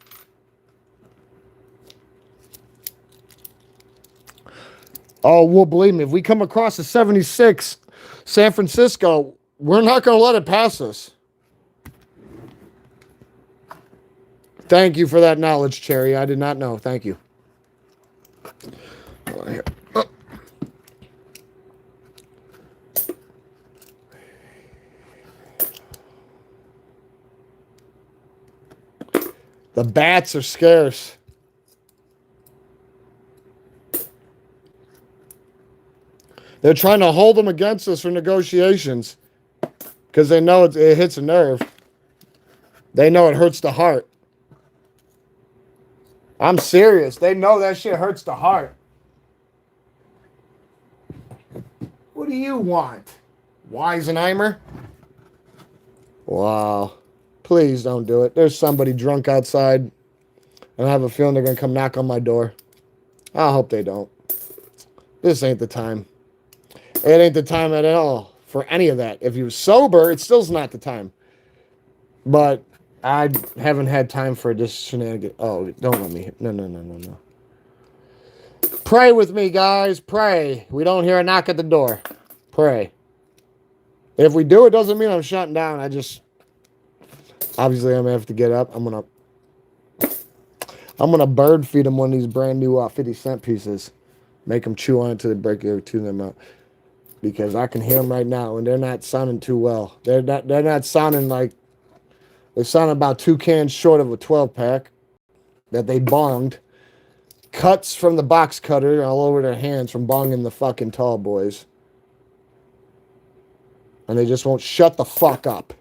Oh, well, believe me, if we come across a 76 San Francisco, we're not going to let it pass us. Thank you for that knowledge, Cherry. I did not know. Thank you. Here. Oh. The bats are scarce. They're trying to hold them against us for negotiations because they know it hits a nerve. They know it hurts the heart. I'm serious. They know that shit hurts the heart. What do you want? Weisenheimer? Wow. Please don't do it. There's somebody drunk outside, and I have a feeling they're going to come knock on my door. I hope they don't. This ain't the time. It ain't the time at all for any of that. If you're sober, it still's not the time. But I haven't had time for this shenanigan. Oh, don't let me. No. Pray with me, guys. Pray. We don't hear a knock at the door. Pray. If we do, it doesn't mean I'm shutting down. Obviously, I'm going to have to get up. I'm going to bird feed them one of these brand new 50 cent pieces. Make them chew on it until they break their tooth in their mouth. Because I can hear them right now, and they're not sounding too well. They're not sounding like, they sound about 2 cans short of a 12-pack that they bonged. Cuts from the box cutter all over their hands from bonging the fucking tall boys. And they just won't shut the fuck up.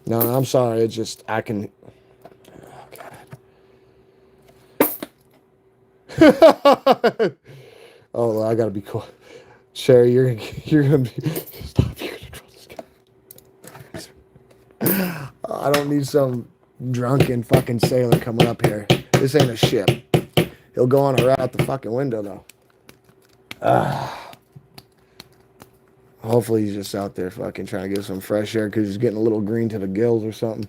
No, I'm sorry. It's just, I can... Oh, God. Oh, I gotta be cool. Sherry, you're gonna be... Stop, you're gonna control this guy. I don't need some drunken fucking sailor coming up here. This ain't a ship. He'll go on a route out the fucking window, though. Hopefully he's just out there fucking trying to get some fresh air because he's getting a little green to the gills or something.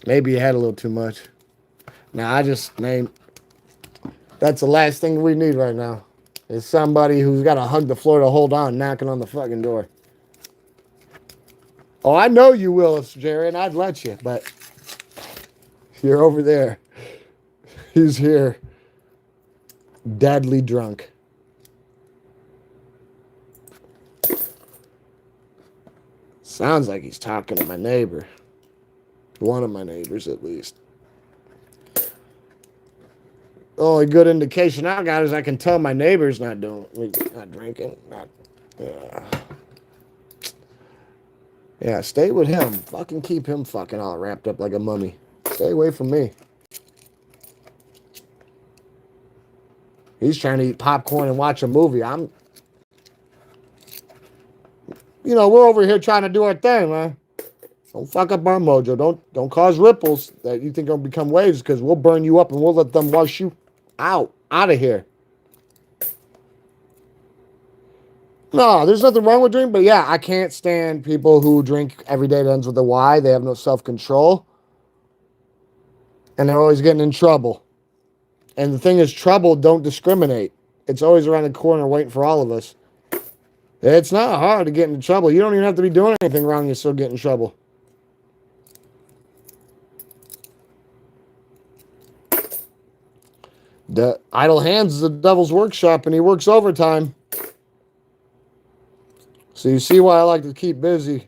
Maybe he had a little too much. Now, I just named... That's the last thing we need right now. Is somebody who's got to hug the floor to hold on, knocking on the fucking door. Oh, I know you will, Jerry, and I'd let you, but you're over there. He's here. Deadly drunk. Sounds like he's talking to my neighbor. One of my neighbors, at least. Only good indication I got is I can tell my neighbor's not drinking. Yeah, stay with him. Fucking keep him fucking all wrapped up like a mummy. Stay away from me. He's trying to eat popcorn and watch a movie. We're over here trying to do our thing, man. Don't fuck up our mojo. Don't cause ripples that you think are going to become waves because we'll burn you up and we'll let them wash you out of here. No, there's nothing wrong with drinking, but yeah, I can't stand people who drink every day that ends with a Y. They have no self-control. And they're always getting in trouble. And the thing is, trouble don't discriminate. It's always around the corner waiting for all of us. It's not hard to get into trouble. You don't even have to be doing anything wrong. You still get in trouble. The idle hands is the devil's workshop, and he works overtime. So you see why I like to keep busy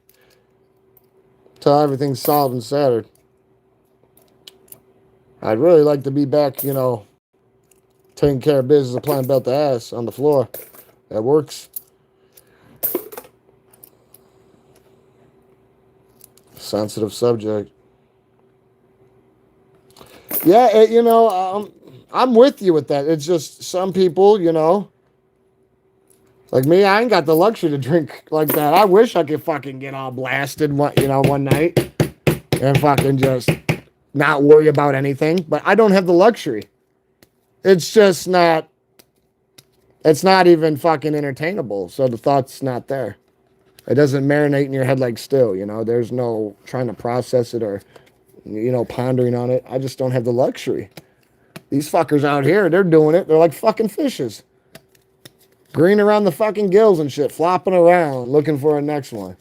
till everything's solved and settled. I'd really like to be back, taking care of business, applying belt to ass on the floor. That works. Sensitive subject. Yeah, I'm with you with that. It's just some people, like me, I ain't got the luxury to drink like that. I wish I could fucking get all blasted, one night and fucking just not worry about anything. But I don't have the luxury. It's just not. It's not even fucking entertainable. So the thought's not there. It doesn't marinate in your head like still. There's no trying to process it or, pondering on it. I just don't have the luxury. These fuckers out here, they're doing it. They're like fucking fishes. Green around the fucking gills and shit, flopping around, looking for a next one.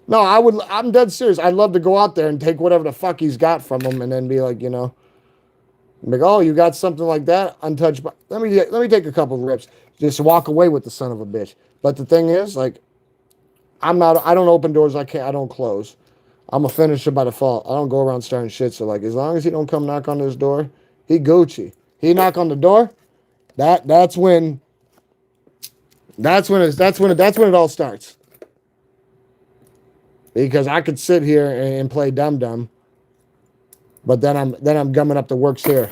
No, I'm dead serious. I'd love to go out there and take whatever the fuck he's got from him and then be like, oh, you got something like that? Untouched. Let me take a couple of rips. Just walk away with the son of a bitch. But the thing is, like, I don't open doors I don't close. I'm a finisher by default. I don't go around starting shit. So like, as long as he don't come knock on this door, he Gucci. He knock on the door. That's when it all starts. Because I could sit here and play dum-dum, but then I'm gumming up the works here.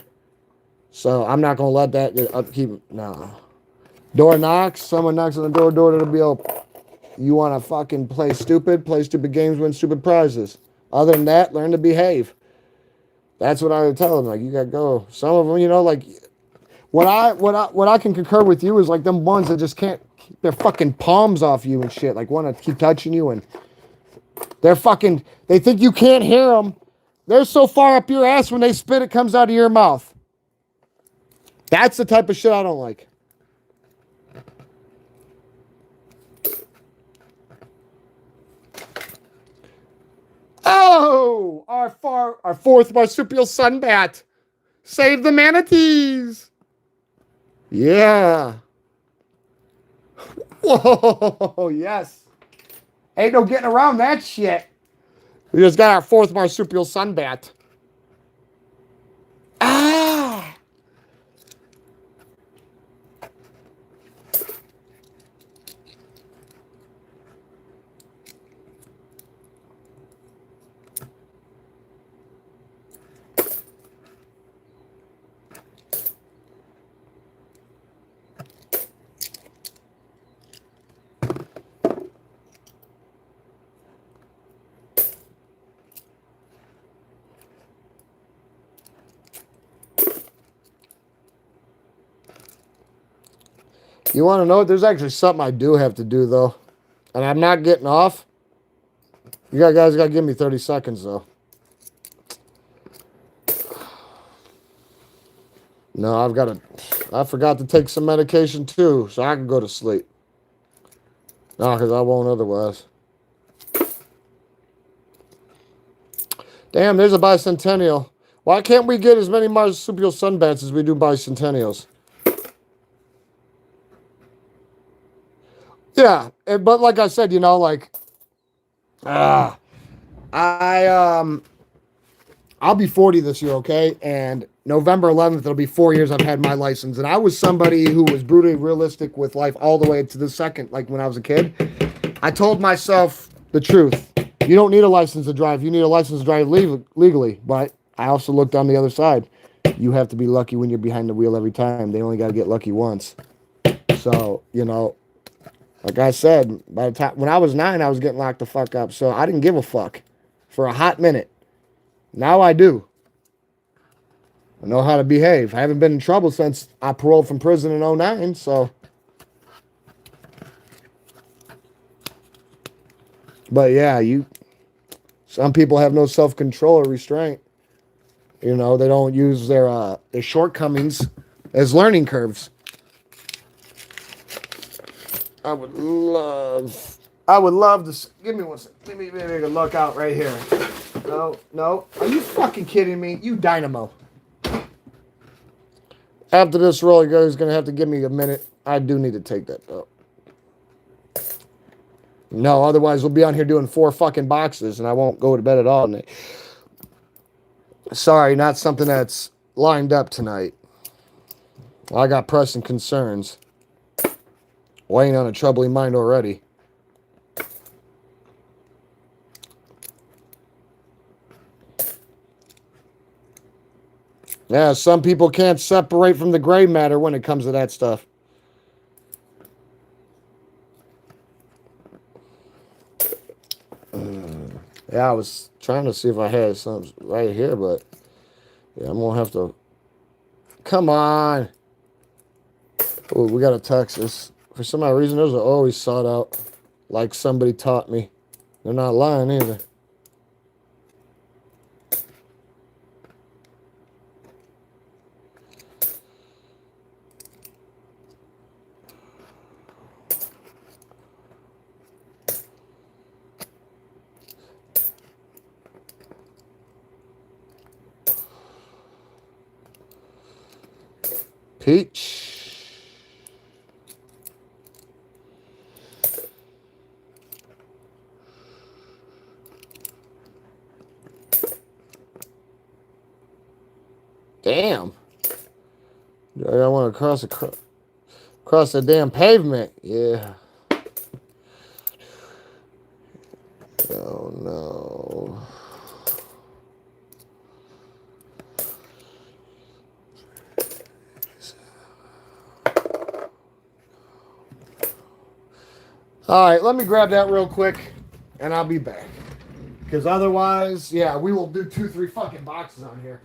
So I'm not gonna let that upkeep. No. Door knocks. Someone knocks on the door that'll be open. You want to fucking play stupid games, win stupid prizes. Other than that, learn to behave. That's what I would tell them. Like, you gotta go. Some of them, like, what I can concur with you is like them ones that just can't keep their fucking palms off you and shit. Like, want to keep touching you and they think you can't hear them. They're so far up your ass when they spit, it comes out of your mouth. That's the type of shit I don't like. Oh, our fourth marsupial sunbat. Save the manatees. Yeah. Whoa, yes. Ain't no getting around that shit. We just got our fourth marsupial sunbat. Ah. You want to know? There's actually something I do have to do, though. And I'm not getting off. You guys got to give me 30 seconds, though. No, I forgot to take some medication, too, so I can go to sleep. No, because I won't otherwise. Damn, there's a bicentennial. Why can't we get as many marsupial sunbats as we do bicentennials? Yeah, but like I said, I'll be 40 this year, okay? And November 11th, it'll be 4 years I've had my license. And I was somebody who was brutally realistic with life all the way to the second, like when I was a kid. I told myself the truth. You don't need a license to drive. You need a license to drive legally. But I also looked on the other side. You have to be lucky when you're behind the wheel every time. They only got to get lucky once. So, like I said, by the time when I was 9, I was getting locked the fuck up. So I didn't give a fuck for a hot minute. Now I do. I know how to behave. I haven't been in trouble since I paroled from prison in 2009, so. But yeah, some people have no self-control or restraint. They don't use their shortcomings as learning curves. I would love to. Give me one second. Let me make a look out right here. No. Are you fucking kidding me? You dynamo. After this roll, you guys are going to have to give me a minute. I do need to take that though. No, otherwise we'll be on here doing 4 fucking boxes and I won't go to bed at all. Sorry, not something that's lined up tonight. I got pressing concerns. Weighing on a troubling mind already. Yeah, some people can't separate from the gray matter when it comes to that stuff. Yeah, I was trying to see if I had some right here, but yeah, I'm going to have to. Come on. Oh, we got a Texas. For some odd reason, those are always sought out. Like somebody taught me. They're not lying either. Peach. Damn. I want to cross the damn pavement. Yeah. Oh no. All right, let me grab that real quick, and I'll be back. Because otherwise, yeah, we will do 2-3 fucking boxes on here.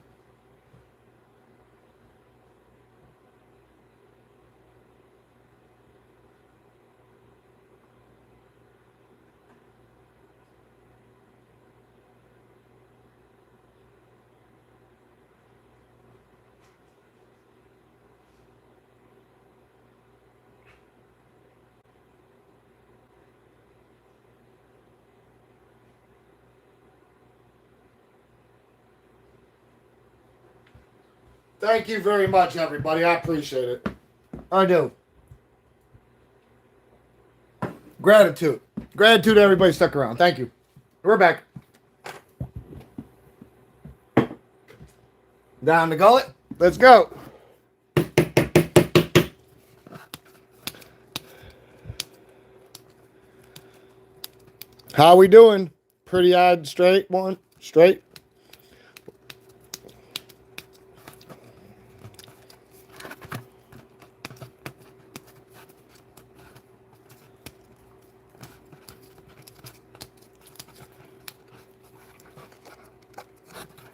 Thank you very much, everybody. I appreciate it. I do. Gratitude. Gratitude to everybody stuck around. Thank you. We're back. Down the gullet. Let's go. How we doing? Pretty odd straight one? Straight?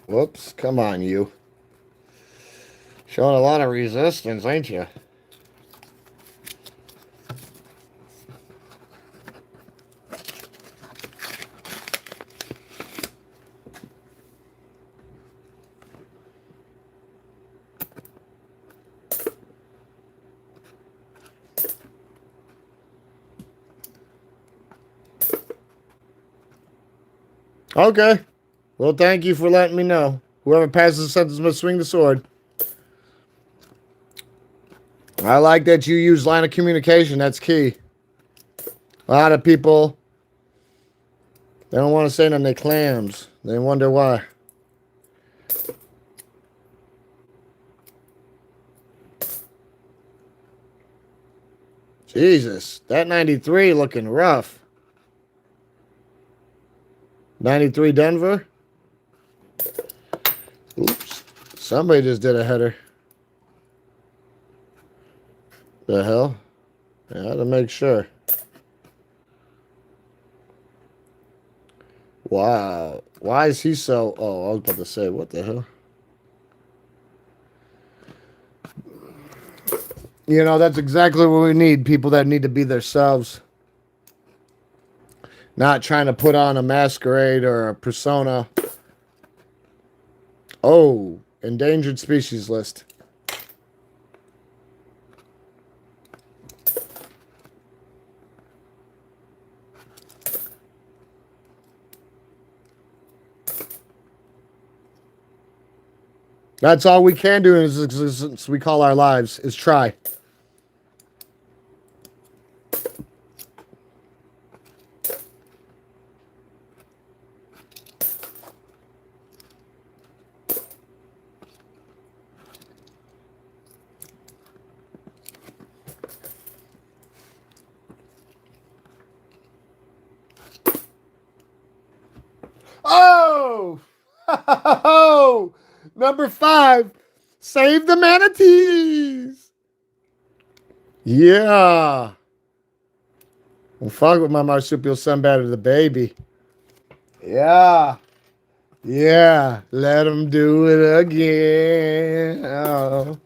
Whoops, come on, you. Showing a lot of resistance, ain't you? Okay. Well, thank you for letting me know. Whoever passes the sentence must swing the sword. I like that you use line of communication. That's key. A lot of people, they don't want to say nothing. They clams. They wonder why. Jesus, that 93 looking rough. 93 Denver. Oops. Somebody just did a header. The hell? I had to make sure. Wow. Why is he so... Oh, I was about to say, what the hell? You know, that's exactly what we need. People that need to be themselves. Not trying to put on a masquerade or a persona. Oh, endangered species list. That's all we can do in this existence we call our lives, is try. Oh! Oh! Number 5. Save the manatees. Yeah. Well, fuck with my marsupial son better the baby. Yeah. Yeah. Let him do it again. Oh.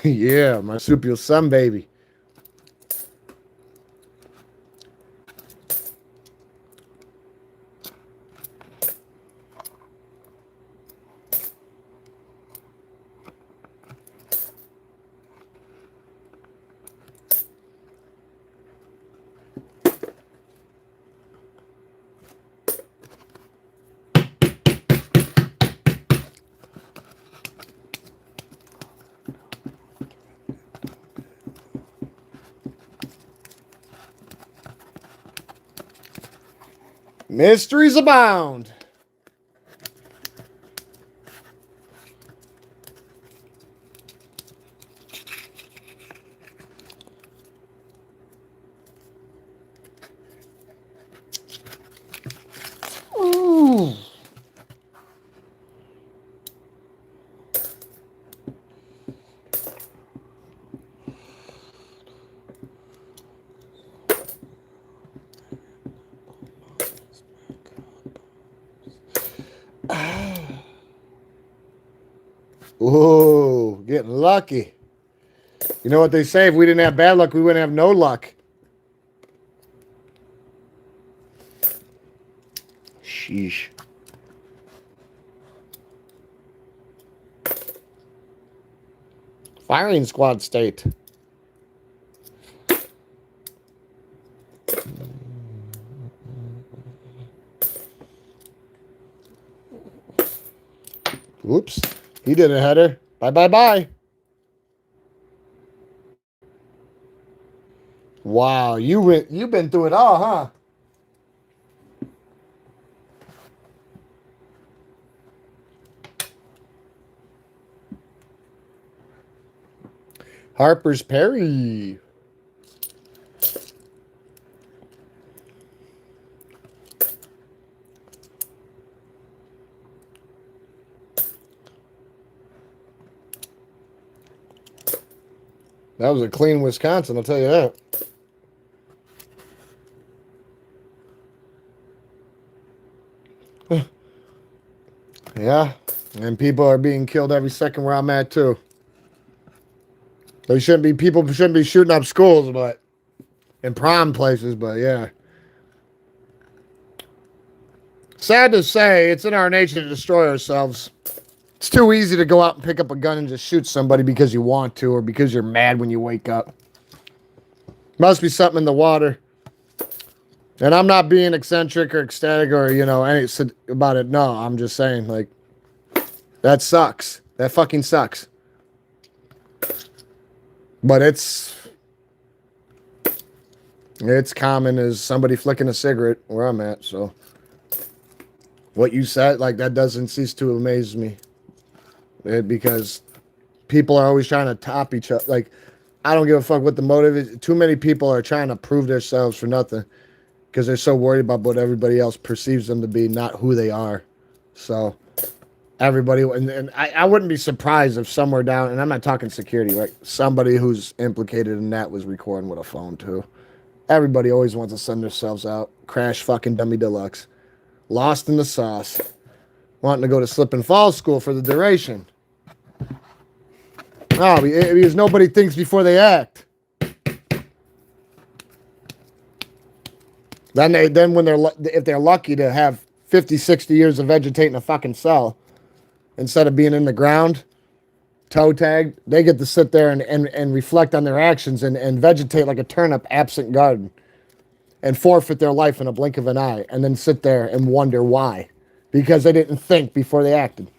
Yeah, marsupial son baby. Mysteries abound. Ooh. Ooh, getting lucky. You know what they say? If we didn't have bad luck, we wouldn't have no luck. Sheesh. Firing squad state. Oops. He did a header. Bye, bye, bye. Wow, you've been through it all, huh? Harper's Perry. That was a clean Wisconsin, I'll tell you that. Yeah, and people are being killed every second where I'm at too. People shouldn't be shooting up schools, but in prom places, but yeah. Sad to say, it's in our nature to destroy ourselves. It's too easy to go out and pick up a gun and just shoot somebody because you want to or because you're mad when you wake up. Must be something in the water. And I'm not being eccentric or ecstatic or, any about it. No, I'm just saying, like, that sucks. That fucking sucks. But it's common as somebody flicking a cigarette where I'm at, so. What you said, like, that doesn't cease to amaze me. Because people are always trying to top each other. Like, I don't give a fuck what the motive is. Too many people are trying to prove themselves for nothing because they're so worried about what everybody else perceives them to be, not who they are. So everybody, and I wouldn't be surprised if somewhere down, and I'm not talking security, like somebody who's implicated in that was recording with a phone too. Everybody always wants to send themselves out. Crash fucking dummy deluxe. Lost in the sauce. Wanting to go to slip and fall school for the duration. No, because nobody thinks before they act. Then if they're lucky to have 50, 60 years of vegetating a fucking cell instead of being in the ground, toe tagged, they get to sit there and reflect on their actions and vegetate like a turnip absent garden and forfeit their life in a blink of an eye and then sit there and wonder why. Because they didn't think before they acted.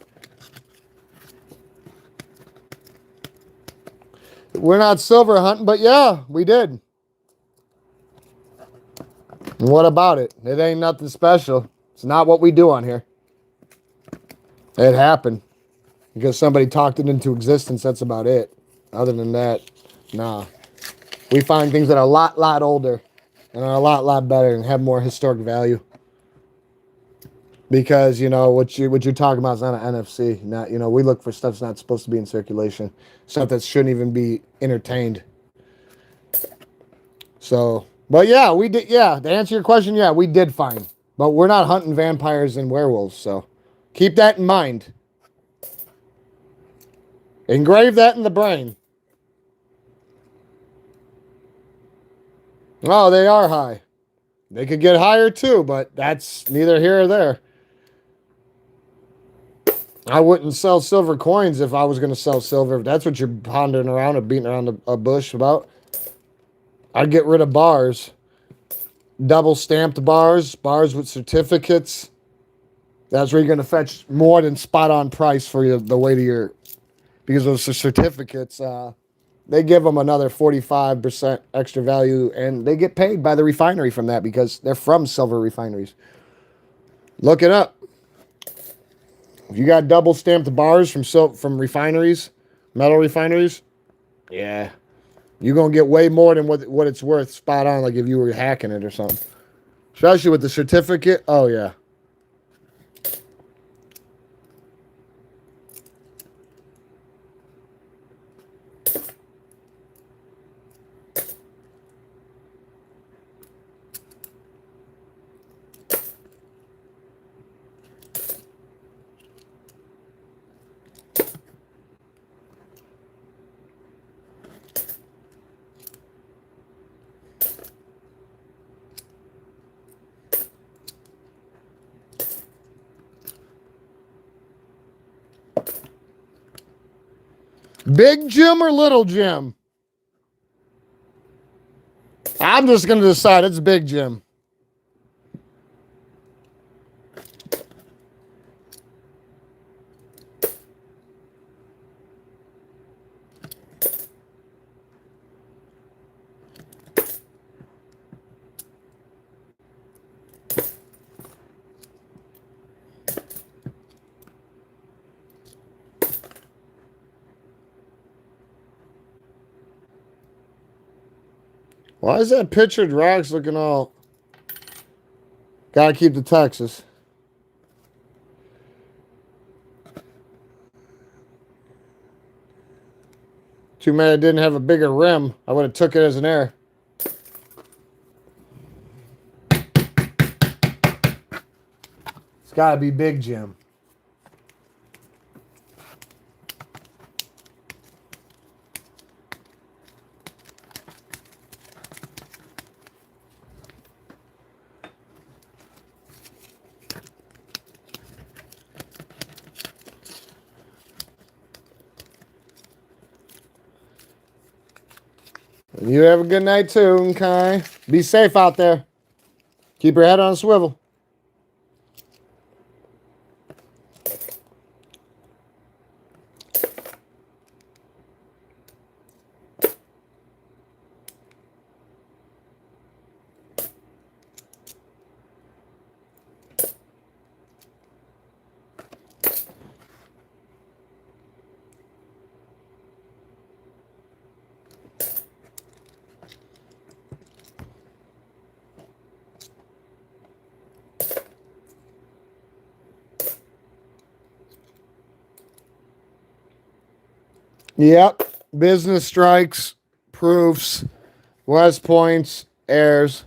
We're not silver hunting, but yeah, we did. And what about it? It ain't nothing special. It's not what we do on here. It happened because somebody talked it into existence. That's about it. Other than that, nah. We find things that are a lot older and are a lot better and have more historic value. Because, you know, what you're talking about is not an NFC. Not, you know, we look for stuff that's not supposed to be in circulation. Stuff that shouldn't even be entertained. So, but yeah, we did. Yeah, to answer your question, yeah, we did find. But we're not hunting vampires and werewolves, so keep that in mind. Engrave that in the brain. Oh, they are high. They could get higher too, but that's neither here or there. I wouldn't sell silver coins if I was going to sell silver. If that's what you're pondering around or beating around a bush about, I'd get rid of bars. Double stamped bars, bars with certificates. That's where you're going to fetch more than spot on price for the weight of your, because those certificates, they give them another 45% extra value, and they get paid by the refinery from that because they're from silver refineries. Look it up. If you got double stamped bars from refineries, metal refineries, yeah, you're gonna get way more than what it's worth spot on, like if you were hacking it or something. Especially with the certificate. Oh yeah. Big Jim or Little Jim? I'm just gonna decide it's Big Jim. Why is that pictured rocks looking all? Gotta keep the Texas. Too bad it didn't have a bigger rim. I would have took it as an air. It's gotta be Big Jim. You have a good night too, okay? Be safe out there. Keep your head on a swivel. Yep. Business strikes, proofs, West Points, airs.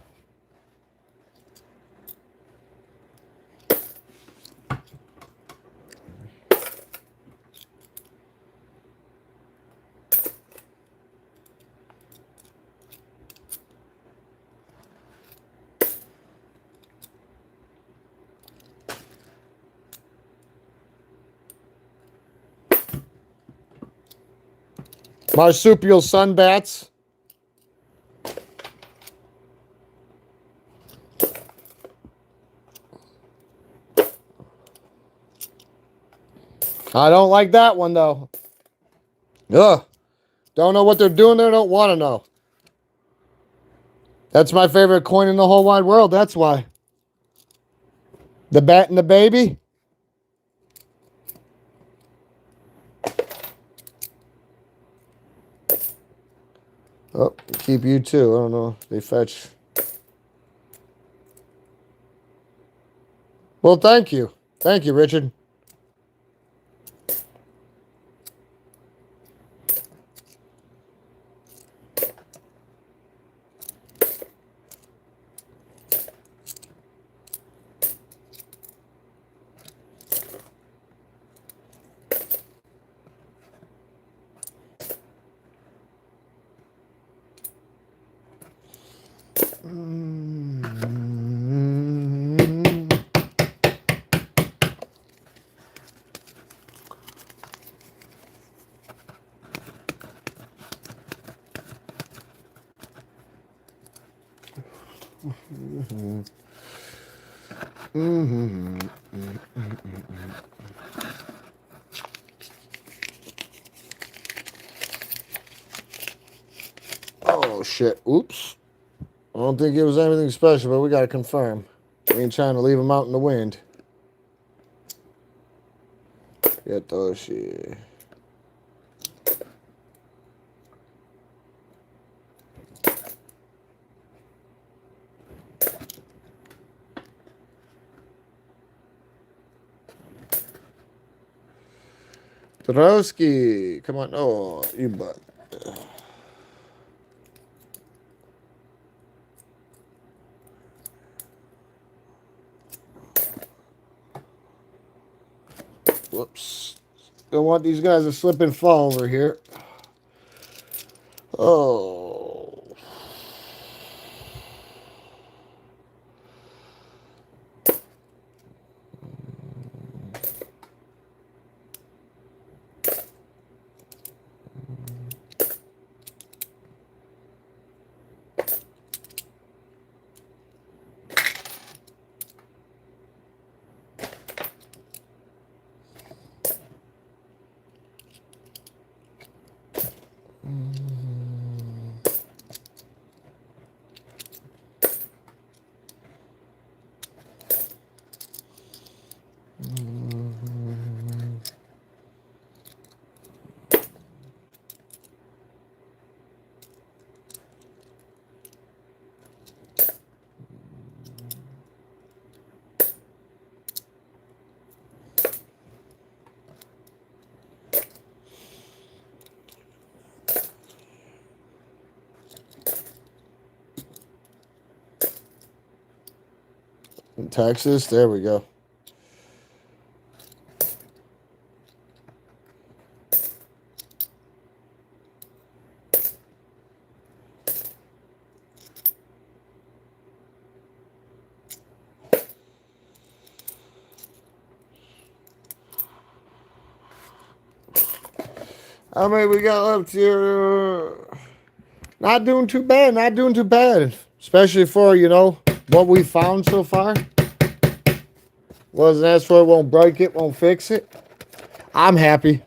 Marsupial sunbats. I don't like that one though. Ugh. Don't know what they're doing there. Don't want to know. That's my favorite coin in the whole wide world. That's why. The bat and the baby. Oh, keep you too. I don't know. They fetch. Well, thank you. Thank you, Richard. Oh, shit. Oops. I don't think it was anything special, but we got to confirm. We ain't trying to leave them out in the wind. Get those shit. Dorowski, come on. Oh, you butt. Whoops. Don't want these guys to slip and fall over here. Oh. In Texas, there we go. How many we got left here? Not doing too bad. Not doing too bad. Especially for, you know, what we found so far. Wasn't asked for it, won't break it, won't fix it. I'm happy.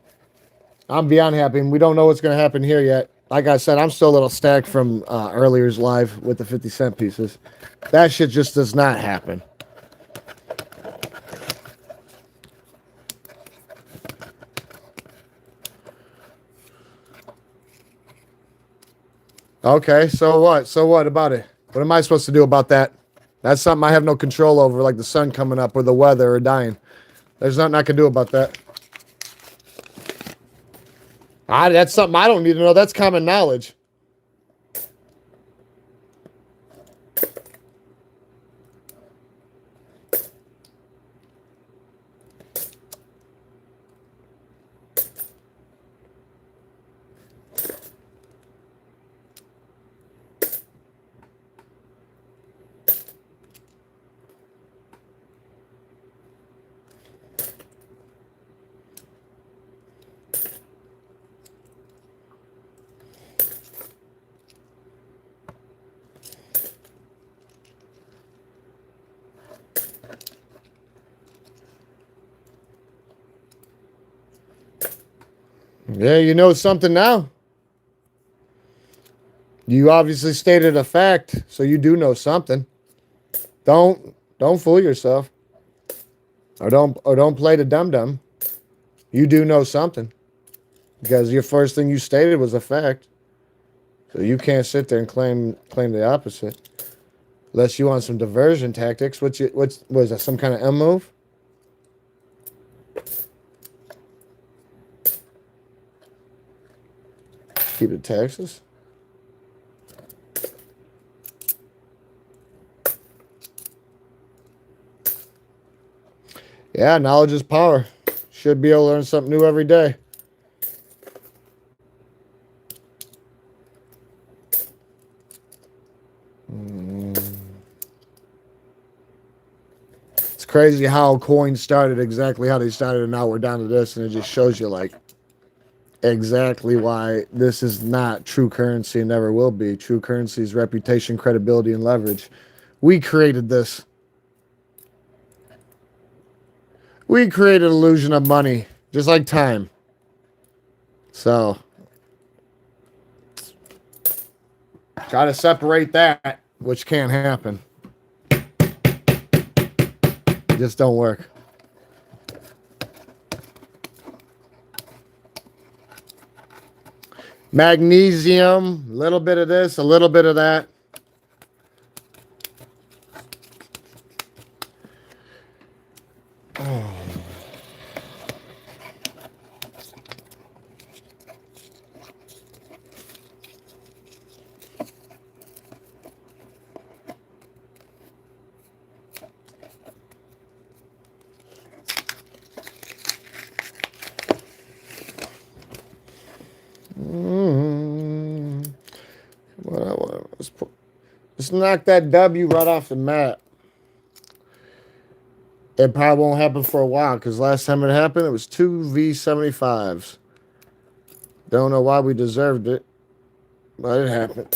I'm beyond happy. And we don't know what's going to happen here yet. Like I said, I'm still a little stacked from earlier's live with the 50-cent pieces. That shit just does not happen. Okay, so what? So what about it? What am I supposed to do about that? That's something I have no control over, like the sun coming up or the weather or dying. There's nothing I can do about that. That's something I don't need to know. That's common knowledge. Yeah, you know something now. You obviously stated a fact, so you do know something. Don't fool yourself. Or don't play the dum dum. You do know something. Because your first thing you stated was a fact. So you can't sit there and claim the opposite. Unless you want some diversion tactics. What was that, some kind of M move? Keep it Texas. Yeah, knowledge is power. Should be able to learn something new every day. It's crazy how coins started exactly how they started, and now we're down to this, and it just shows you like exactly why this is not true currency and never will be. True currency is reputation, credibility, and leverage. We created this. We created illusion of money, just like time. So try to separate that, which can't happen. It just don't work. Magnesium, a little bit of this, a little bit of that. Oh. Let's knock that W right off the mat. It probably won't happen for a while because last time it happened, it was 2 V75s. Don't know why we deserved it, but it happened.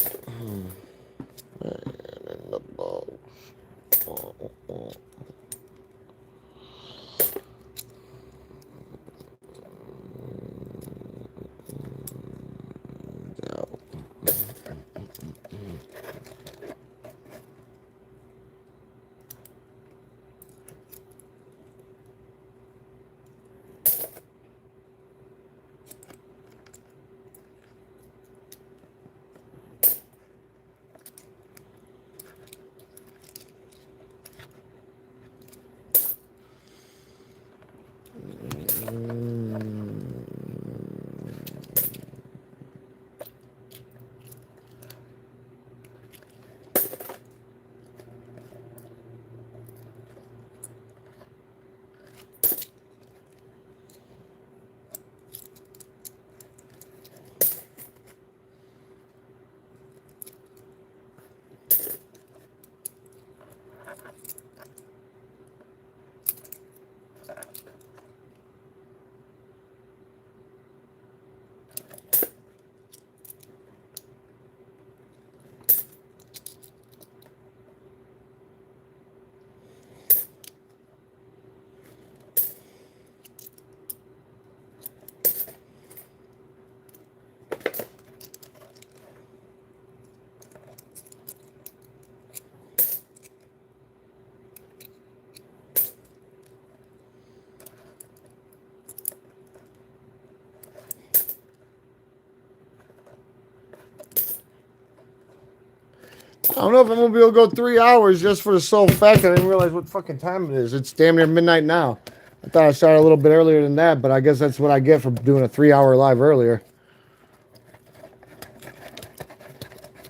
I don't know if I'm gonna be able to go 3 hours just for the sole fact that I didn't realize what fucking time it is. It's damn near midnight now. I thought I started a little bit earlier than that, but I guess that's what I get for doing a 3-hour live earlier.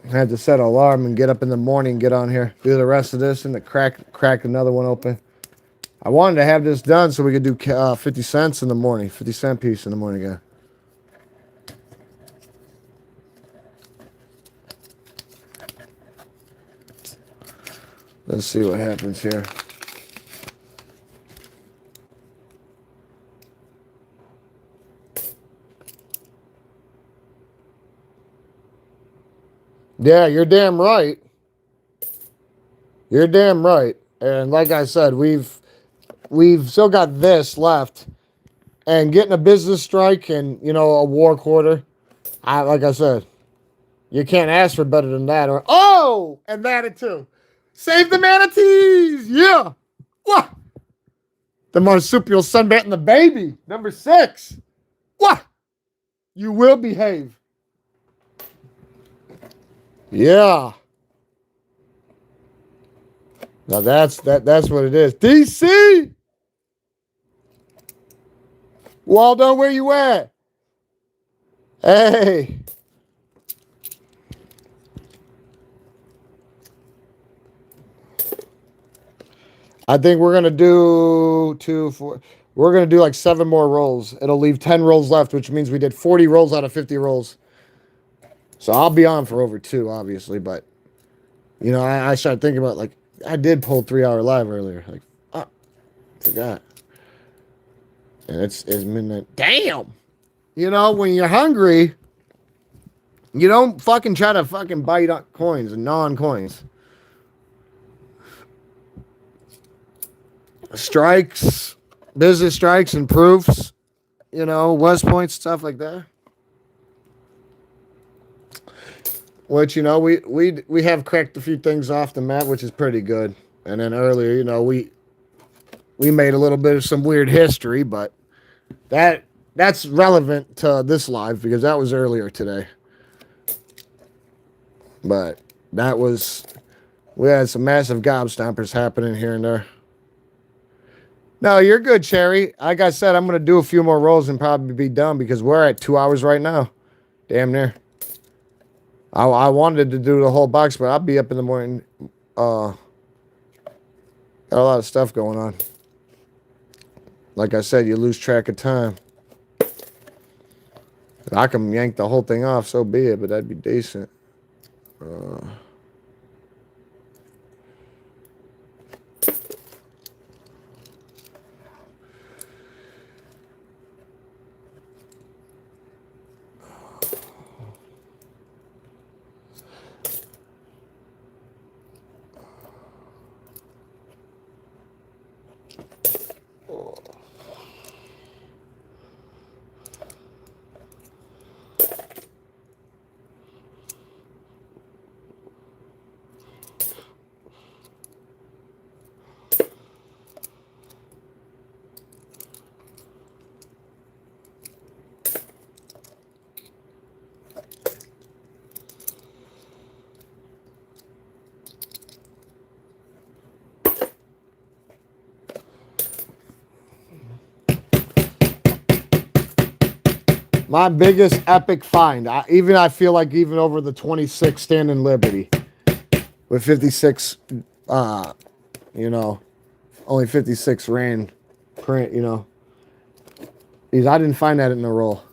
I had to set an alarm and get up in the morning, get on here, do the rest of this, and to crack another one open. I wanted to have this done so we could do 50 cents in the morning, 50-cent piece in the morning again. Let's see what happens here. Yeah, you're damn right. You're damn right. And like I said, we've still got this left. And getting a business strike and, a war quarter, like I said, You can't ask for better than that. Or oh, and that too. Save the manatees. Yeah. What? The marsupial sunbat and the baby. Number 6. What? You will behave. Yeah. Now that's what it is. DC. Waldo, where you at? Hey. I think we're gonna do 2, 4. We're gonna do like 7 more rolls. It'll leave 10 rolls left, which means we did 40 rolls out of 50 rolls. So I'll be on for over 2, obviously, but you know, I started thinking about like I did pull 3-hour live earlier. Like, oh, forgot. And it's midnight. Damn. You know, when you're hungry, you don't fucking try to fucking bite on coins and gnaw on coins. Strikes, business strikes and proofs, you know, West Point, stuff like that. Which, you know, we have cracked a few things off the mat, which is pretty good. And then earlier, you know, we made a little bit of some weird history, but that's relevant to this live because that was earlier today. But we had some massive gobstompers happening here and there. No, you're good, Cherry. Like I said, I'm going to do a few more rolls and probably be done because we're at 2 hours right now. Damn near. I wanted to do the whole box, but I'll be up in the morning. Got a lot of stuff going on. Like I said, you lose track of time. If I can yank the whole thing off, so be it, but that'd be decent. My biggest epic find. I feel like even over the 26 standing Liberty with 56, you know, only 56 ran print, you know. Because I didn't find that in the roll.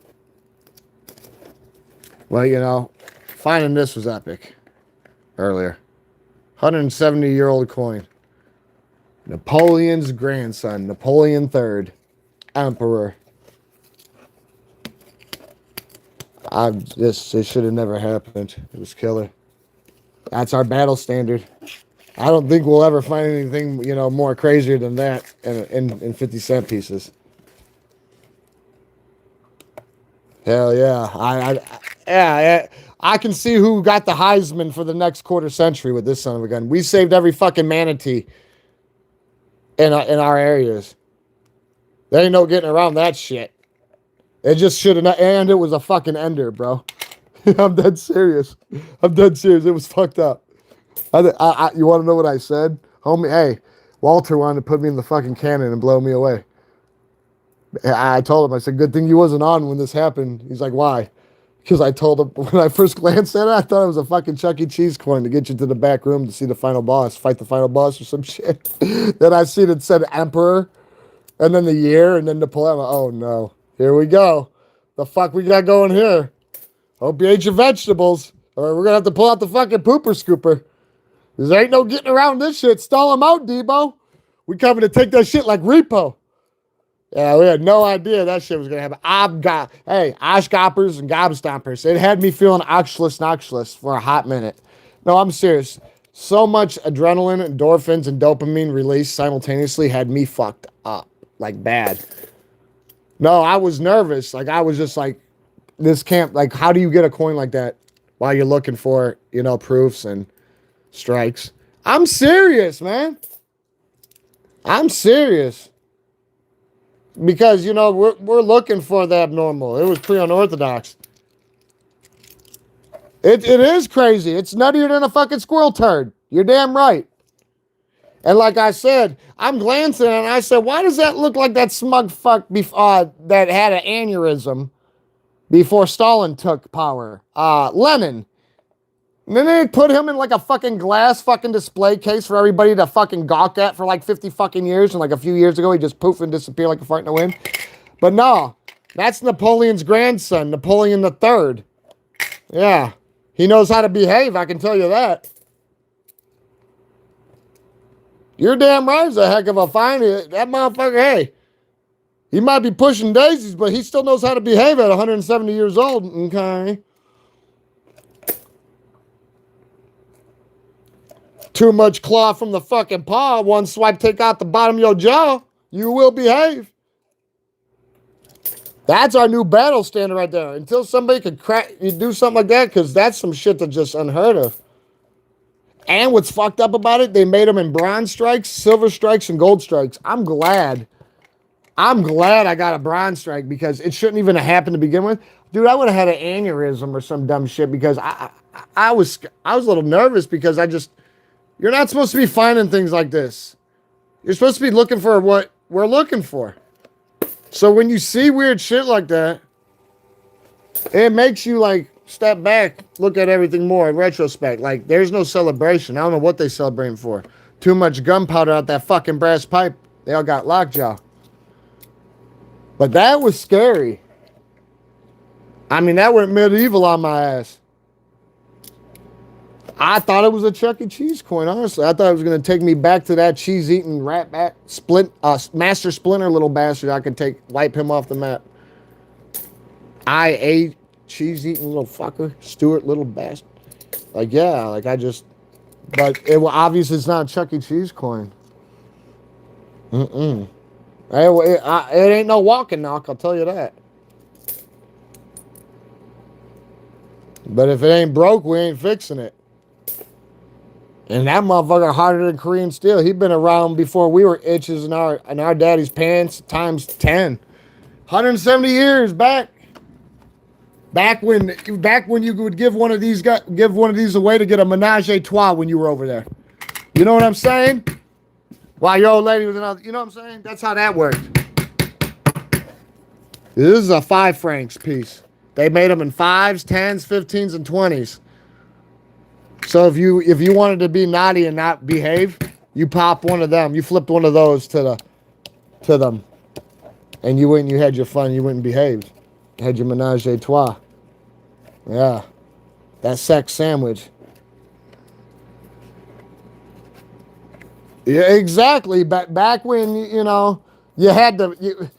Well, you know, finding this was epic earlier. 170-year-old coin. Napoleon's grandson, Napoleon III, Emperor. It should have never happened. It was killer. That's our battle standard. I don't think we'll ever find anything, you know, more crazier than that in 50-cent pieces. Hell yeah. I can see who got the Heisman for the next quarter century with this son of a gun. We saved every fucking manatee in our areas. There ain't no getting around that shit. It just should have, and it was a fucking ender, bro. I'm dead serious. It was fucked up. You want to know what I said? Homie, hey, Walter wanted to put me in the fucking cannon and blow me away. I told him, I said, good thing you wasn't on when this happened. He's like, why? Because I told him, when I first glanced at it, I thought it was a fucking Chuck E. Cheese coin to get you to the back room to see the final boss, fight the final boss or some shit. Then I seen it said Emperor, and then the year, and then Napoleon. Like, oh no. Here we go. The fuck we got going here? Hope you ate your vegetables, or we're gonna have to pull out the fucking pooper scooper. There ain't no getting around this shit. Stall them out, Debo. We coming to take that shit like repo. Yeah, we had no idea that shit was gonna happen. Oshkoppers and gobstompers. It had me feeling noxless for a hot minute. No, I'm serious. So much adrenaline, endorphins, and dopamine released simultaneously had me fucked up, like bad. No, I was nervous. Like, I was just like, this can't, like, how do you get a coin like that while you're looking for, proofs and strikes. I'm serious, man. I'm serious. Because, we're looking for the abnormal. It was pretty unorthodox. It is crazy. It's nuttier than a fucking squirrel turd. You're damn right. And like I said, I'm glancing and I said, why does that look like that smug fuck that had an aneurysm before Stalin took power? Lenin. And then they put him in like a fucking glass fucking display case for everybody to fucking gawk at for like 50 fucking years. And like a few years ago, he just poof and disappeared like a fart in the wind. But no, that's Napoleon's grandson, Napoleon III. Yeah, he knows how to behave, I can tell you that. You're damn right, he's a heck of a find. That motherfucker, hey, he might be pushing daisies, but he still knows how to behave at 170 years old, okay? Too much claw from the fucking paw, one swipe take out the bottom of your jaw, you will behave. That's our new battle standard right there. Until somebody can do something like that, because that's some shit that's just unheard of. And what's fucked up about it, they made them in bronze strikes, silver strikes, and gold strikes. I'm glad I got a bronze strike because it shouldn't even have happened to begin with. Dude, I would have had an aneurysm or some dumb shit because I was a little nervous because you're not supposed to be finding things like this. You're supposed to be looking for what we're looking for. So when you see weird shit like that, it makes you like step back, look at everything more in retrospect. Like, there's no celebration. I don't know what they celebrating for. Too much gunpowder out that fucking brass pipe. They all got lockjaw. But that was scary. I mean, that went medieval on my ass. I thought it was a Chuck E. Cheese coin, honestly. I thought it was going to take me back to that cheese-eating rat bat, Master Splinter little bastard. I could wipe him off the map. I.A. cheese-eating little fucker, Stuart little bastard. Like, yeah, like but obviously it's not a Chuck E. Cheese coin. It ain't no walking knock, I'll tell you that. But if it ain't broke, we ain't fixing it. And that motherfucker harder than Korean steel. He been around before we were itches in our daddy's pants times 10. 170 years back. Back when you would give one of these away to get a menage a trois when you were over there. You know what I'm saying? While your old lady was another, you know what I'm saying? That's how that worked. This is a 5 francs piece. They made them in 5s, 10s, 15s, and 20s. So if you wanted to be naughty and not behave, you pop one of them. You flipped one of those to them. And you had your fun, you went and behaved. You had your menage a trois. Yeah. That sex sandwich. Yeah, exactly. Back when, you had to...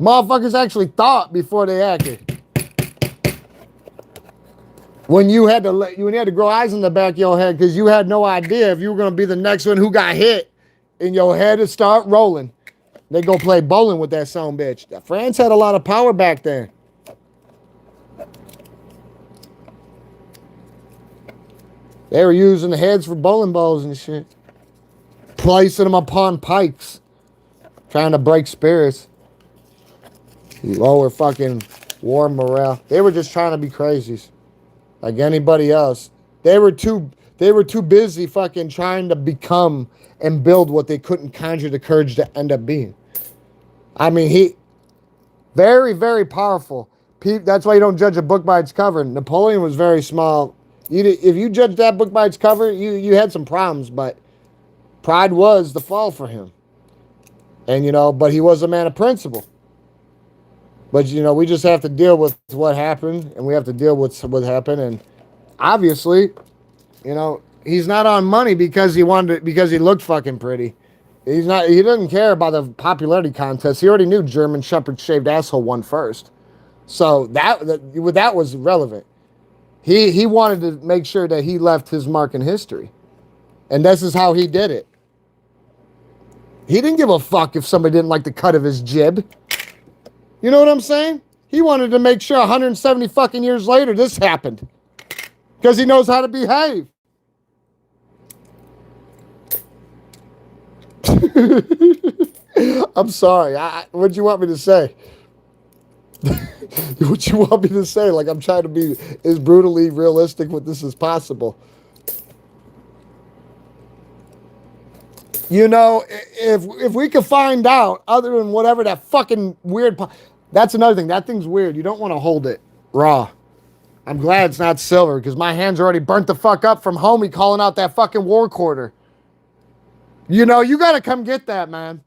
motherfuckers actually thought before they acted. When you had to grow eyes in the back of your head because you had no idea if you were going to be the next one who got hit and your head would start rolling. They go play bowling with that son bitch. France had a lot of power back then. They were using the heads for bowling balls and shit. Placing them upon pikes. Trying to break spirits. Lower fucking war morale. They were just trying to be crazies. Like anybody else. They were too busy fucking trying to become and build what they couldn't conjure the courage to end up being. I mean, very, very powerful. That's why you don't judge a book by its cover. Napoleon was very small. If you judge that book by its cover, you had some problems, but pride was the fall for him. And, but he was a man of principle. But, we just have to deal with what happened, and we have to deal with what happened. And obviously, he's not on money because he looked fucking pretty. He doesn't care about the popularity contest. He already knew German Shepherd Shaved Asshole won first. So that was relevant. He wanted to make sure that he left his mark in history. And this is how he did it. He didn't give a fuck if somebody didn't like the cut of his jib. You know what I'm saying? He wanted to make sure 170 fucking years later this happened. Because he knows how to behave. I'm sorry. What'd you want me to say? What you want me to say? Like I'm trying to be as brutally realistic with this as possible. You know, if we could find out, other than whatever that fucking weird, that's another thing. That thing's weird. You don't want to hold it raw. I'm glad it's not silver because my hands are already burnt the fuck up from homie calling out that fucking war quarter. You know, you gotta come get that, man.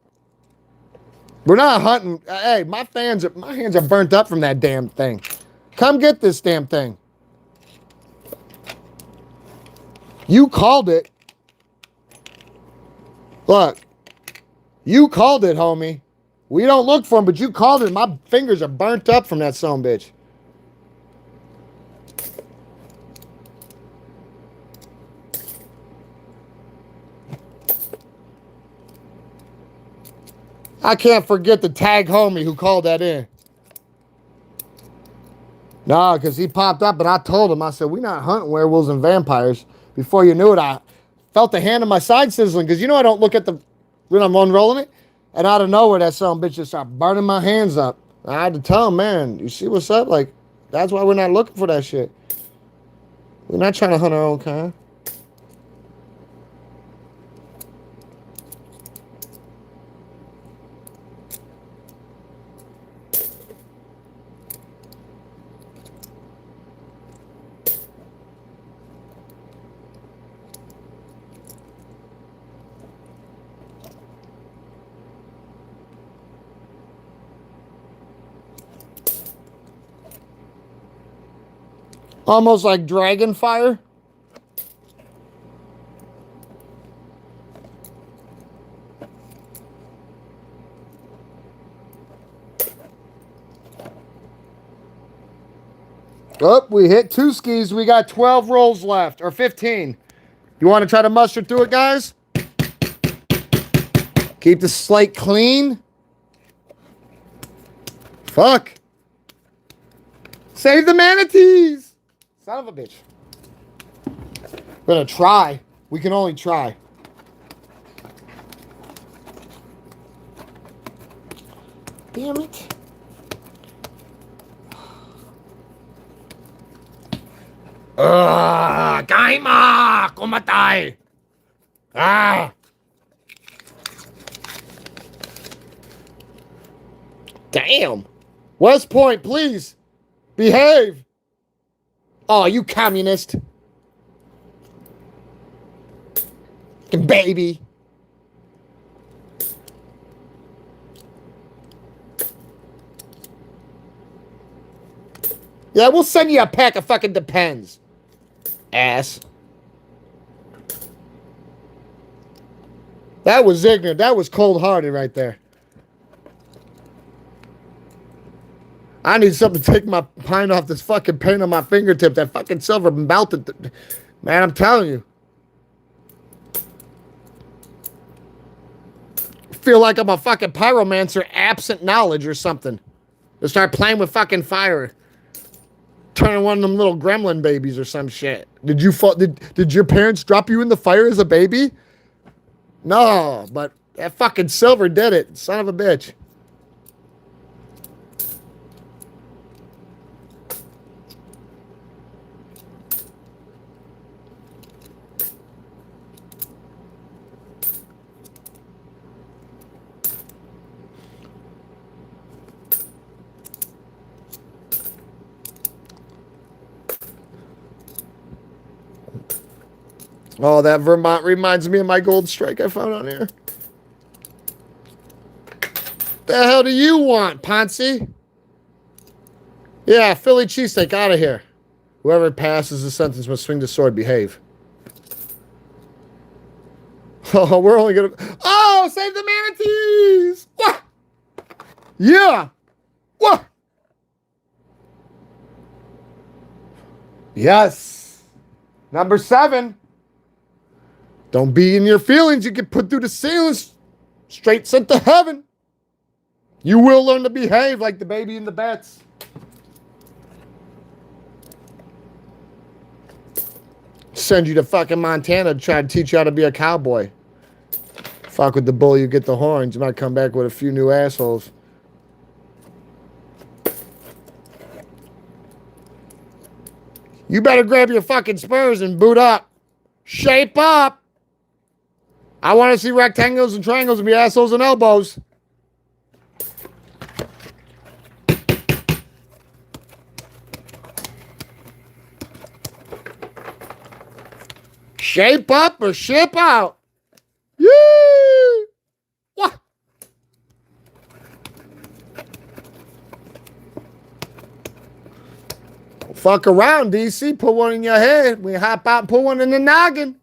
We're not hunting. Hey, my hands are burnt up from that damn thing. Come get this damn thing. You called it. Look, you called it, homie. We don't look for them, but you called it. My fingers are burnt up from that son bitch. I can't forget the tag homie who called that in. Nah, because he popped up, and I told him, I said, we're not hunting werewolves and vampires. Before you knew it, I felt the hand on my side sizzling, because you know I don't look at the, when I'm unrolling it, and out of nowhere, that son of a bitch just started burning my hands up. I had to tell him, man, you see what's up? Like, that's why we're not looking for that shit. We're not trying to hunt our own kind. Almost like dragon fire. Oh, we hit 2 skis. We got 12 rolls left, or 15. You want to try to muster through it, guys? Keep the slate clean. Fuck. Save the manatees. Son of a bitch. We're gonna try. We can only try. Damn it. Kaima! Kumatay! Ah! Damn. West Point, please. Behave. Oh, you communist. Baby. Yeah, we'll send you a pack of fucking Depends. Ass. That was ignorant. That was cold-hearted right there. I need something to take my pine off this fucking pain on my fingertip. That fucking silver melted. Man, I'm telling you. Feel like I'm a fucking pyromancer, absent knowledge or something. To start playing with fucking fire. Turning one of them little gremlin babies or some shit. Did you did your parents drop you in the fire as a baby? No, but that fucking silver did it. Son of a bitch. Oh, that Vermont reminds me of my gold strike I found on here. The hell do you want, Ponzi? Yeah, Philly cheesesteak out of here. Whoever passes the sentence must swing the sword. Behave. Oh, we're only gonna... Oh, save the manatees! What? Yeah! What? Yes. Number 7. Don't be in your feelings. You get put through the ceilings. Straight sent to heaven. You will learn to behave like the baby in the bets. Send you to fucking Montana to try to teach you how to be a cowboy. Fuck with the bull, you get the horns. You might come back with a few new assholes. You better grab your fucking spurs and boot up. Shape up. I want to see rectangles and triangles and be assholes and elbows. Shape up or ship out. Yeah. What? Fuck around, DC. Put one in your head. We hop out and put one in the noggin.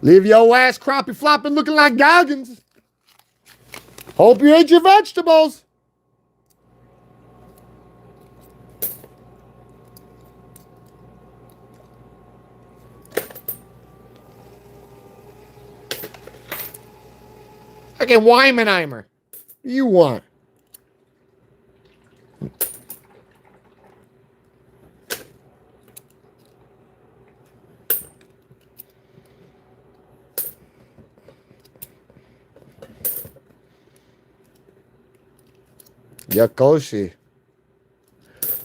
Leave your ass crappie flopping looking like Goggins. Hope you ate your vegetables. Fucking Weimenheimer. What do you want? Yakoshi.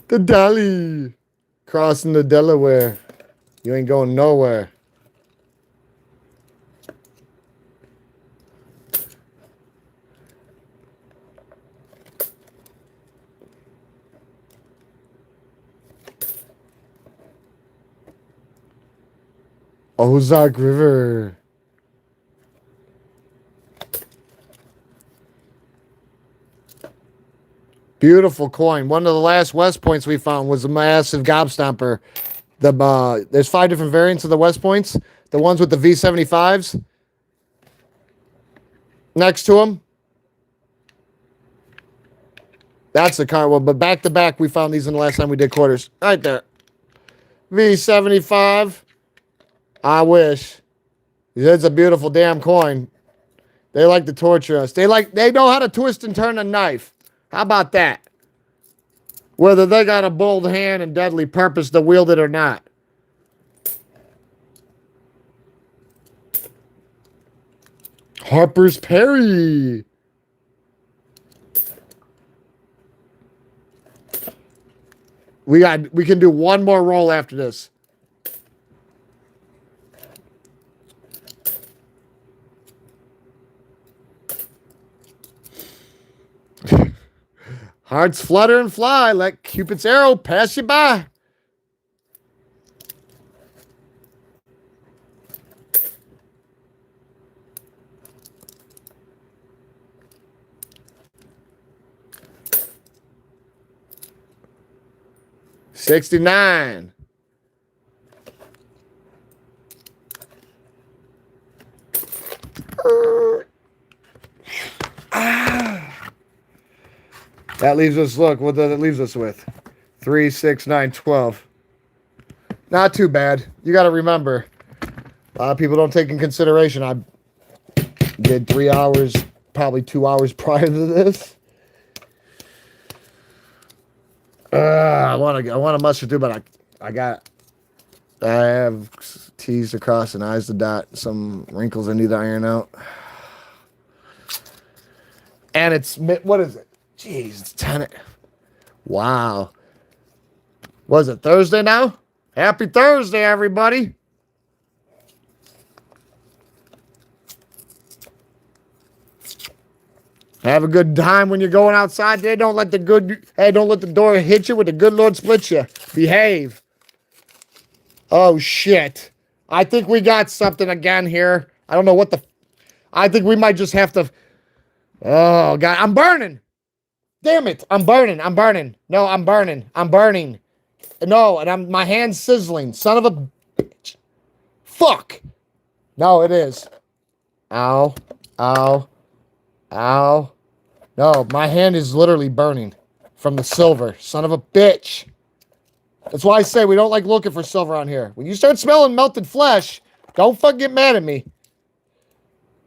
The Dolly. Crossing the Delaware. You ain't going nowhere. Ozark River. Beautiful coin. One of the last West Points we found was a massive gobstomper. There's 5 different variants of the West Points. The ones with the V75s. Next to them. That's the car one. But back to back, we found these in the last time we did quarters. Right there. V75. I wish. It's a beautiful damn coin. They like to torture us. They know how to twist and turn a knife. How about that? Whether they got a bold hand and deadly purpose to wield it or not. Harper's Perry. We can do one more roll after this. Hearts flutter and fly. Let Cupid's arrow pass you by. $69. That leaves us, look, what that leaves us with. 3, 6, 9, 12. Not too bad. You got to remember, a lot of people don't take in consideration. I did 3 hours, probably 2 hours prior to this. I want to muster through, but I have T's to cross and I's to dot. Some wrinkles I need to iron out. And it's, what is it? Jeez, it's 10. Wow. Was it Thursday now? Happy Thursday, everybody. Have a good time when you're going outside there. Don't let the door hit you with the good Lord split you. Behave. Oh, shit. I think we got something again here. I don't know what I think we might just have to. Oh, God. I'm burning. Damn it. I'm burning. No, I'm burning. No, and my hand's sizzling. Son of a bitch. Fuck. No, it is. Ow. No, my hand is literally burning from the silver. Son of a bitch. That's why I say we don't like looking for silver on here. When you start smelling melted flesh, don't fucking get mad at me.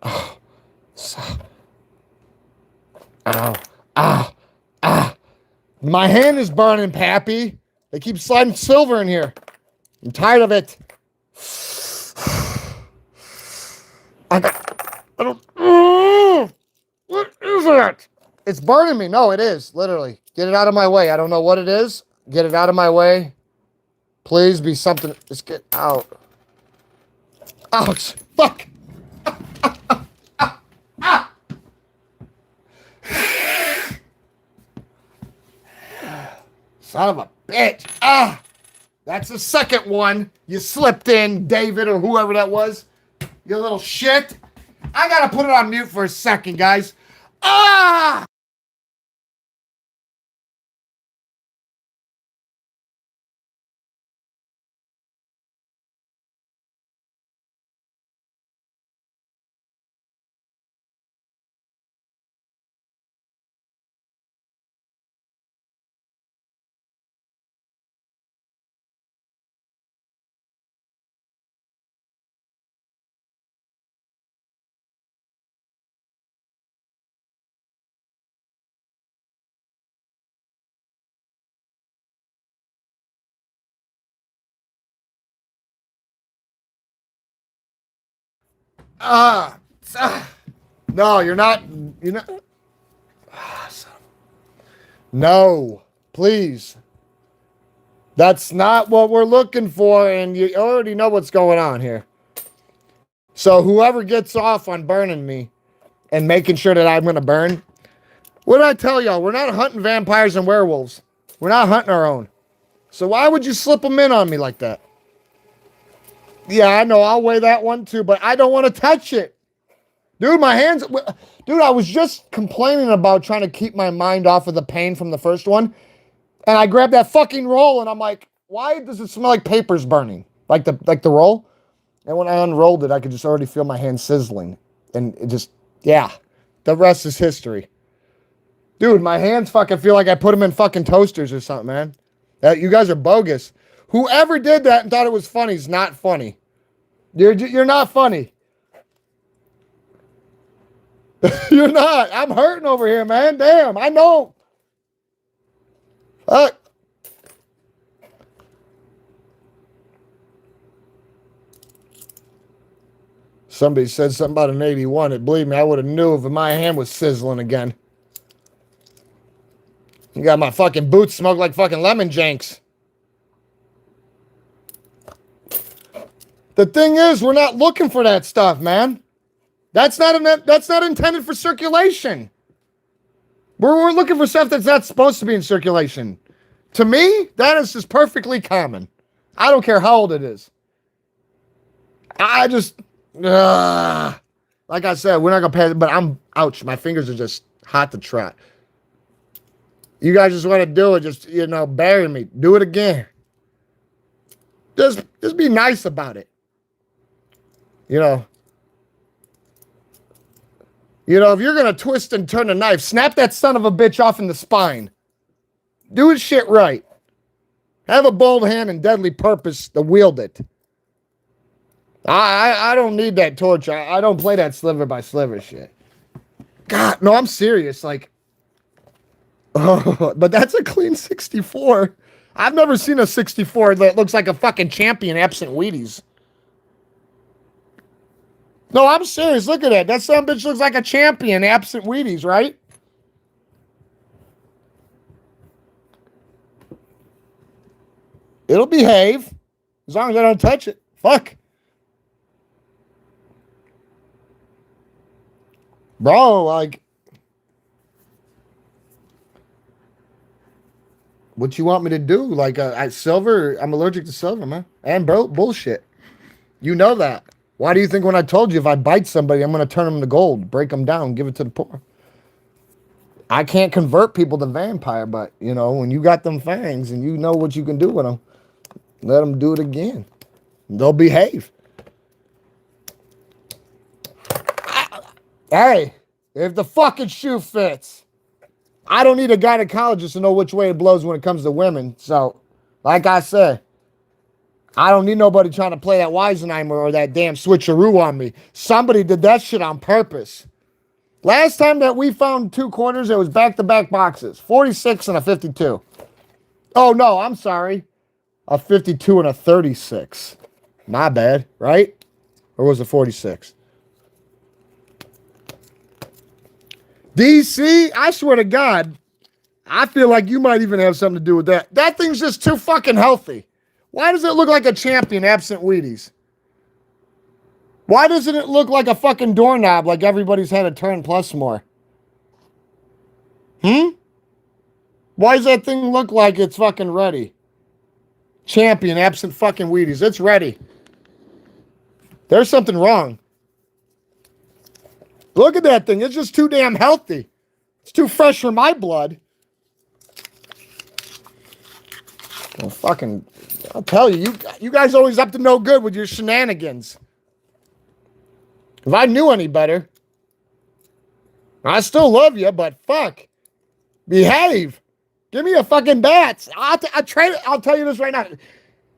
Oh. Ow. My hand is burning, Pappy. They keep sliding silver in here. I'm tired of it. I don't. What is that? It's burning me. No, it is. Literally. Get it out of my way. I don't know what it is. Get it out of my way. Please be something. Just get out. Ouch. Fuck. Son of a bitch. Ah. That's the second one. You slipped in, David, or whoever that was. You little shit. I gotta put it on mute for a second, guys. Ah! No, you're not. You're not. No, please. That's not what we're looking for, and you already know what's going on here. So whoever gets off on burning me and making sure that I'm going to burn, what did I tell y'all? We're not hunting vampires and werewolves. We're not hunting our own. So why would you slip them in on me like that? Yeah, I know. I'll weigh that one too, but I don't want to touch it. Dude, my hands... Dude, I was just complaining about trying to keep my mind off of the pain from the first one. And I grabbed that fucking roll and I'm like, why does it smell like paper's burning? Like the roll? And when I unrolled it, I could just already feel my hand sizzling. And it just... Yeah. The rest is history. Dude, my hands fucking feel like I put them in fucking toasters or something, man. You guys are bogus. Whoever did that and thought it was funny is not funny. You're not funny. You're not. I'm hurting over here, man. Damn, I know. Fuck. Somebody said something about an 81. And believe me, I would have knew if my hand was sizzling again. You got my fucking boots smell like fucking lemon janks. The thing is, we're not looking for that stuff, man. That's not intended for circulation. We're looking for stuff that's not supposed to be in circulation. To me, that is just perfectly common. I don't care how old it is. I just, like I said, we're not gonna pay. But ouch. My fingers are just hot to trot. You guys just want to do it, just bury me. Do it again. Just be nice about it. If you're going to twist and turn a knife, snap that son of a bitch off in the spine. Do his shit right. Have a bold hand and deadly purpose to wield it. I don't need that torch. I don't play that sliver by sliver shit. God, no, I'm serious. Like, but that's a clean 64. I've never seen a 64 that looks like a fucking champion absent Wheaties. No, I'm serious. Look at that. That son of a bitch looks like a champion absent Wheaties, right? It'll behave as long as I don't touch it. Fuck. Bro, like, what you want me to do? Like, silver, I'm allergic to silver, man. And bro, bullshit. You know that. Why do you think when I told you if I bite somebody, I'm going to turn them to gold, break them down, give it to the poor? I can't convert people to vampire, but, when you got them fangs and you know what you can do with them, let them do it again. They'll behave. Hey, if the fucking shoe fits, I don't need a gynecologist to know which way it blows when it comes to women. So, like I said, I don't need nobody trying to play that Weisenheimer or that damn switcheroo on me. Somebody did that shit on purpose. Last time that we found 2 quarters, it was back-to-back boxes. 46 and a 52. Oh, no, I'm sorry. a 52, and a 36. My bad, right? Or was it 46? DC, I swear to God, I feel like you might even have something to do with that. That thing's just too fucking healthy. Why does it look like a champion absent Wheaties? Why doesn't it look like a fucking doorknob like everybody's had a turn plus more? Why does that thing look like it's fucking ready? Champion absent fucking Wheaties. It's ready. There's something wrong. Look at that thing. It's just too damn healthy. It's too fresh for my blood. Well, fucking, I'll tell you, you guys always up to no good with your shenanigans. If I knew any better, I still love you, but fuck, behave. Give me a fucking bats. I'll tell you this right now.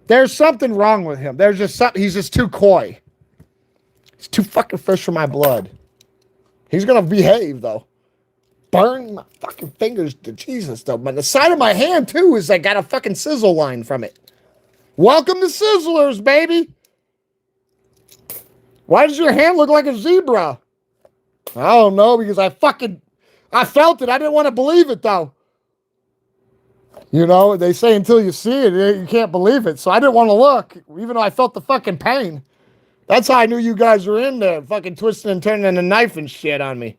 There's something wrong with him. There's just something. He's just too coy. He's too fucking fresh for my blood. He's gonna behave though. Burn my fucking fingers to Jesus though. But the side of my hand too is like got a fucking sizzle line from it. Welcome to Sizzlers, baby. Why does your hand look like a zebra? I don't know, because I felt it. I didn't want to believe it though. You know, they say until you see it, you can't believe it. So I didn't want to look, even though I felt the fucking pain. That's how I knew you guys were in there, fucking twisting and turning a knife and shit on me.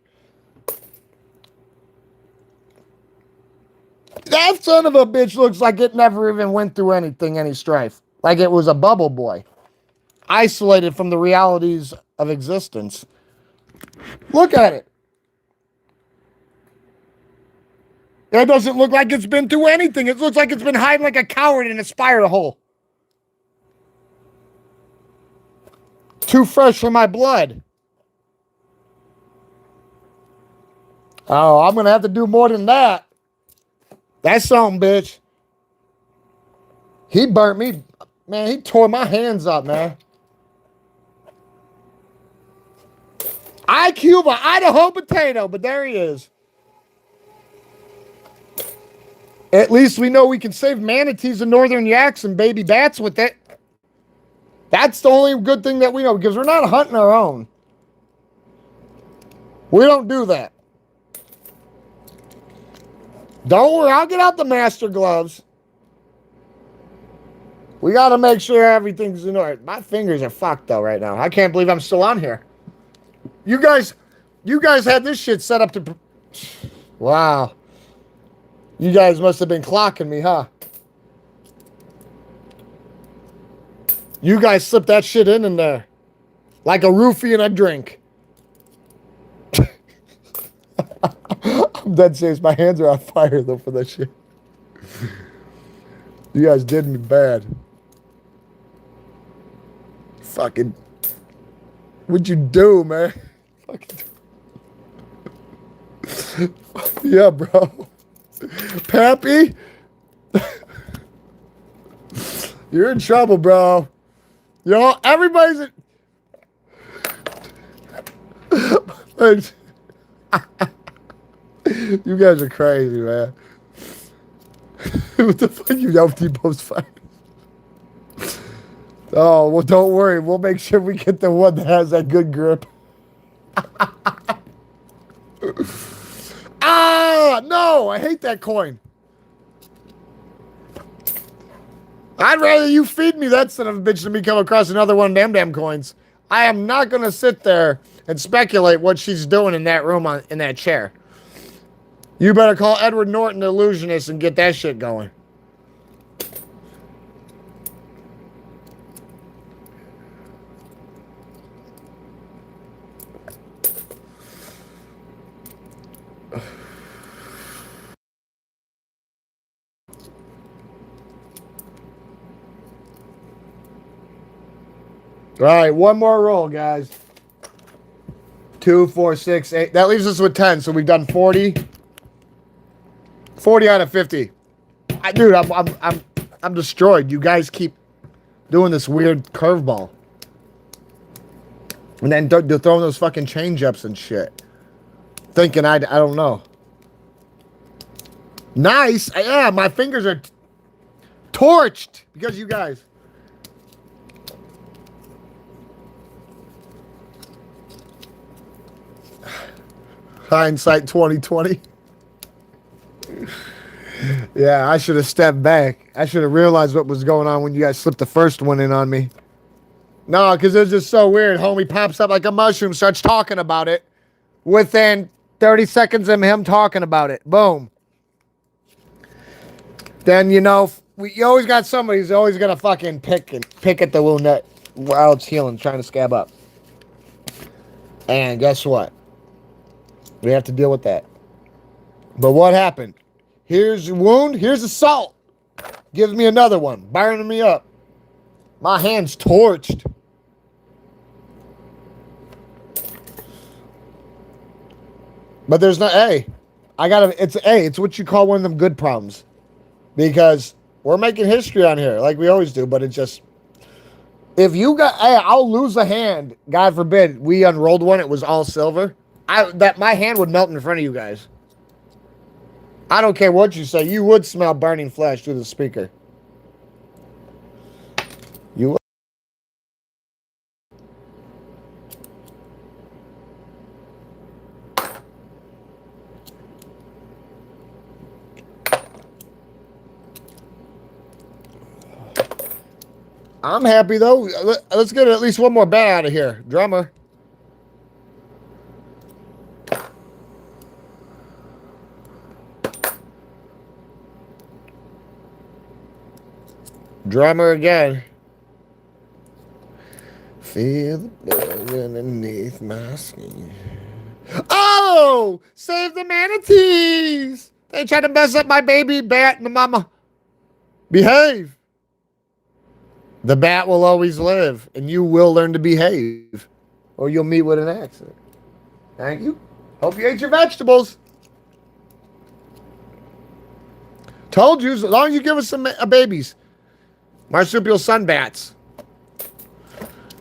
That son of a bitch looks like it never even went through anything, any strife. Like it was a bubble boy. Isolated from the realities of existence. Look at it. It doesn't look like it's been through anything. It looks like it's been hiding like a coward in a spider hole. Too fresh for my blood. Oh, I'm going to have to do more than that. That's something, bitch. He burnt me. Man, he tore my hands up, man. IQ, but Idaho potato, but there he is. At least we know we can save manatees and northern yaks and baby bats with it. That's the only good thing that we know, because we're not hunting our own. We don't do that. Don't worry, I'll get out the master gloves. We got to make sure everything's in order. My fingers are fucked though right now. I can't believe I'm still on here. You guys had this shit set up to... Wow. You guys must have been clocking me, huh? You guys slipped that shit in there. Like a roofie in a drink. I'm dead serious. My hands are on fire, though, for that shit. You guys did me bad. Fucking... What'd you do, man? Fucking... Yeah, bro. Pappy? You're in trouble, bro. You know, everybody's in... You guys are crazy, man. What the fuck you Yelp Depot's fight? Oh, well, don't worry. We'll make sure we get the one that has that good grip. Ah, no, I hate that coin. I'd rather you feed me that son of a bitch than me come across another one of them damn coins. I am not going to sit there and speculate what she's doing in that room in that chair. You better call Edward Norton the illusionist and get that shit going. All right, one more roll, guys. 2, 4, 6, 8. That leaves us with 10. So we've done 40. 40 out of 50. Dude, I'm destroyed. You guys keep doing this weird curveball, and then they're throwing those fucking change ups and shit. Thinking I don't know. Nice. Yeah, my fingers are torched because you guys. Hindsight 2020. Yeah, I should have stepped back. I should have realized what was going on when you guys slipped the first one in on me. No, because it was just so weird. Homie pops up like a mushroom, starts talking about it. Within 30 seconds of him talking about it. Boom. Then, you know, you always got somebody who's always going to fucking pick at the wound that while it's healing, trying to scab up. And guess what? We have to deal with that. But what happened? Here's your wound. Here's the salt. Gives me another one. Burning me up. My hand's torched. But there's not, hey, it's what you call one of them good problems. Because we're making history on here, like we always do, but it's just, if you got, hey, I'll lose a hand, God forbid, we unrolled one, it was all silver. My hand would melt in front of you guys. I don't care what you say, you would smell burning flesh through the speaker. You would. I'm happy though. Let's get at least one more bat out of here. Drummer. Drummer again. Feel the blood underneath my skin. Oh! Save the manatees! They tried to mess up my baby bat and the mama. Behave. The bat will always live, and you will learn to behave, or you'll meet with an accident. Thank you. Hope you ate your vegetables. Told you, as long as you give us some babies. Marsupial sunbats.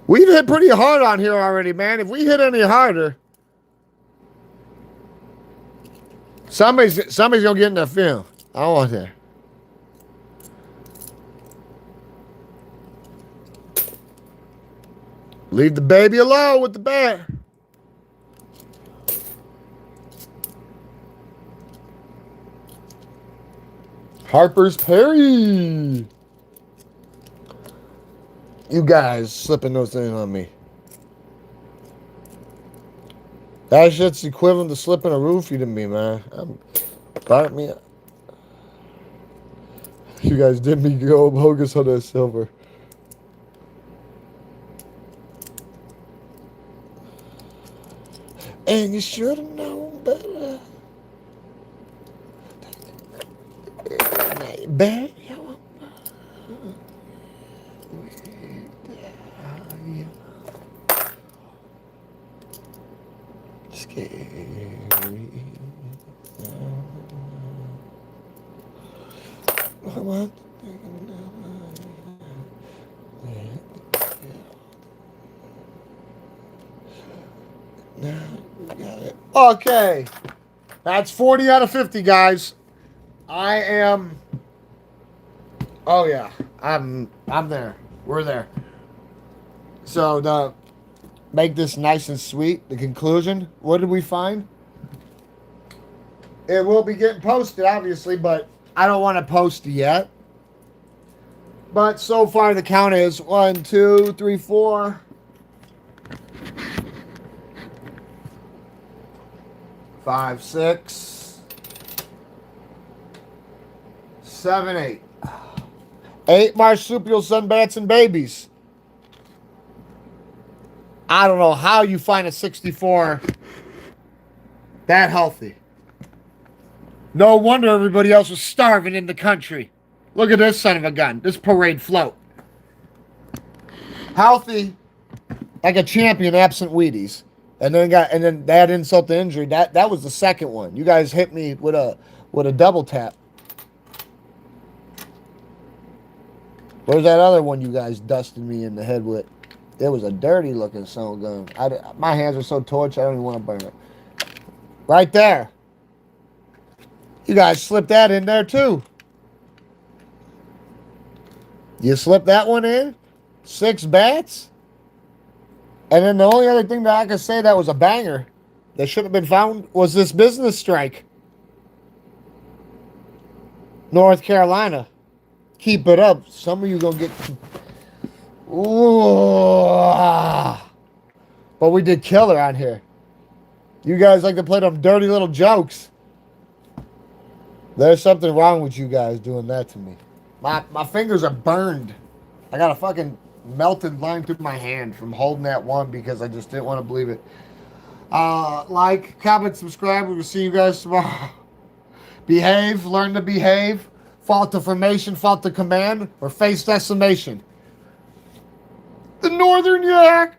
We've hit pretty hard on here already, man. If we hit any harder, somebody's gonna get in the film. I don't want that. Leave the baby alone with the bat. Harper's Perry. You guys slipping those things on me. That shit's equivalent to slipping a roofie to me, man. Bite me up. You guys did me go bogus on that silver. And you should have known better. Bad. Scary. What? Now we got it. Okay. That's 40 out of 50, guys. I am. Oh yeah. I'm there. We're there. So to make this nice and sweet, the conclusion, what did we find? It will be getting posted, obviously, but I don't want to post it yet. But so far the count is 1, 2, 3, 4. 5, 6, 7, 8. 8 marsupial sunbats and babies. I don't know how you find a 64 that healthy. No wonder everybody else was starving in the country. Look at this son of a gun. This parade float. Healthy, like a champion, absent Wheaties. And then that insult to injury. That was the second one. You guys hit me with a double tap. Where's that other one you guys dusted me in the head with? It was a dirty looking stone gun. My hands are so torched I don't even want to burn it. Right there. You guys slipped that in there too. You slip that one in, 6 bats. And then the only other thing that I could say that was a banger that should have been found was this business strike. North Carolina. Keep it up. Some of you gonna get. Ooh. But we did killer on here. You guys like to play them dirty little jokes. There's something wrong with you guys doing that to me. My fingers are burned. I got a fucking melted line through my hand from holding that one because I just didn't want to believe it. Like, comment, subscribe. We'll see you guys tomorrow. Behave, learn to behave. Fault to formation, fault to command, or face decimation. The Northern Yak.